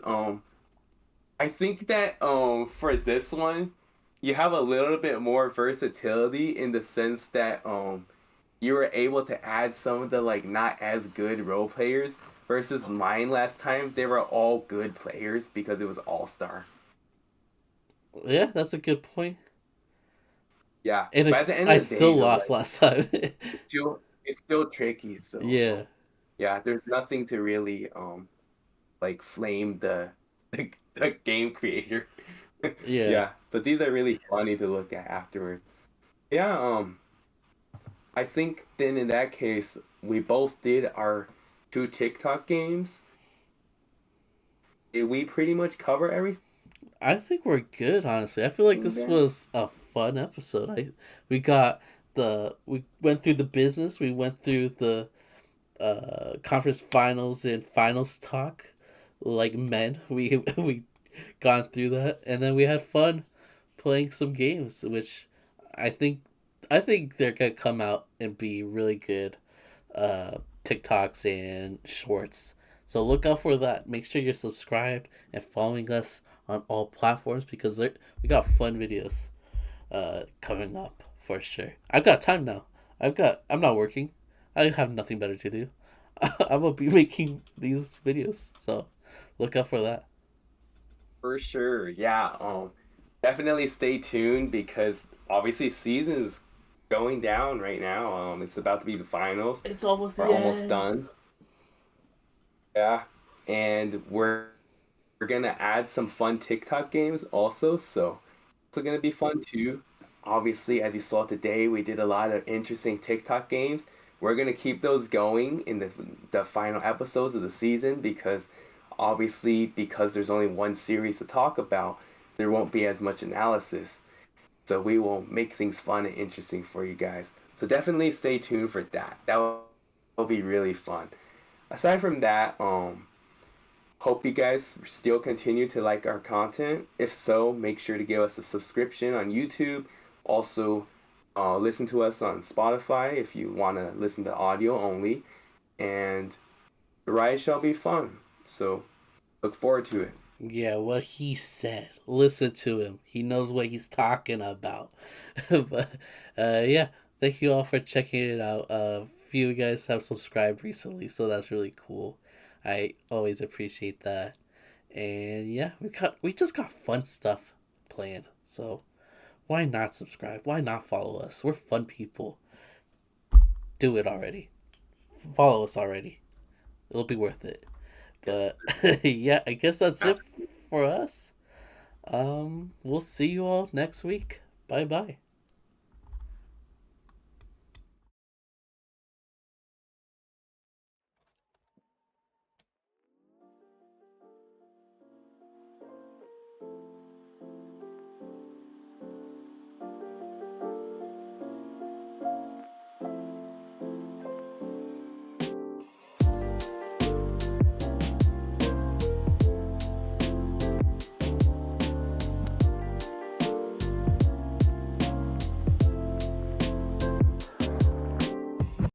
Speaker 2: I think that for this one, you have a little bit more versatility in the sense that you were able to add some of the like not as good role players versus mine last time. They were all good players because it was all star.
Speaker 1: Yeah, that's a good point.
Speaker 2: Yeah.
Speaker 1: And
Speaker 2: But at the end
Speaker 1: I
Speaker 2: of the day
Speaker 1: still
Speaker 2: though,
Speaker 1: lost
Speaker 2: like
Speaker 1: last time.
Speaker 2: it's still tricky. So
Speaker 1: Yeah,
Speaker 2: yeah, there's nothing to really like flame the game creator.
Speaker 1: yeah.
Speaker 2: Yeah. So these are really funny to look at afterwards. Yeah, I think then in that case, we both did our 2 TikTok games. Did we pretty much cover everything
Speaker 1: I think we're good, honestly. I feel like this
Speaker 2: there?
Speaker 1: was a fun episode. We got we went through the business. We went through the conference finals and finals talk like men. We gone through that, and then we had fun playing some games, which I think I think they're gonna come out and be really good TikToks and shorts. So look out for that. Make sure you're subscribed and following us on all platforms because we got fun videos coming up for sure. I've got time now. I'm not working. I have nothing better to do. I'm gonna be making these videos. So look out for that.
Speaker 2: For sure. Yeah. Definitely stay tuned because obviously season is going down right now. It's about to be the finals.
Speaker 1: It's almost
Speaker 2: We're
Speaker 1: the
Speaker 2: almost
Speaker 1: end.
Speaker 2: done. Yeah. And we're gonna add some fun TikTok games also, so it's gonna be fun too. Obviously, as you saw today, we did a lot of interesting TikTok games. We're gonna keep those going in the final episodes of the season because obviously because there's only one series to talk about, there won't be as much analysis. So we will make things fun and interesting for you guys. So definitely stay tuned for that. Will be really fun. Aside from that, hope you guys still continue to like our content. If so, make sure to give us a subscription on YouTube. Also, listen to us on Spotify if you want to listen to audio only. and the ride shall be fun. So look forward to it.
Speaker 1: Yeah, what he said. Listen to him. He knows what he's talking about. But yeah, thank you all for checking it out. A few of you guys have subscribed recently, so that's really cool. I always appreciate that. And yeah, we just got fun stuff planned. So why not subscribe? Why not follow us? We're fun people. Do it already. Follow us already. It'll be worth it. But yeah, I guess that's it for us. We'll see you all next week. Bye bye.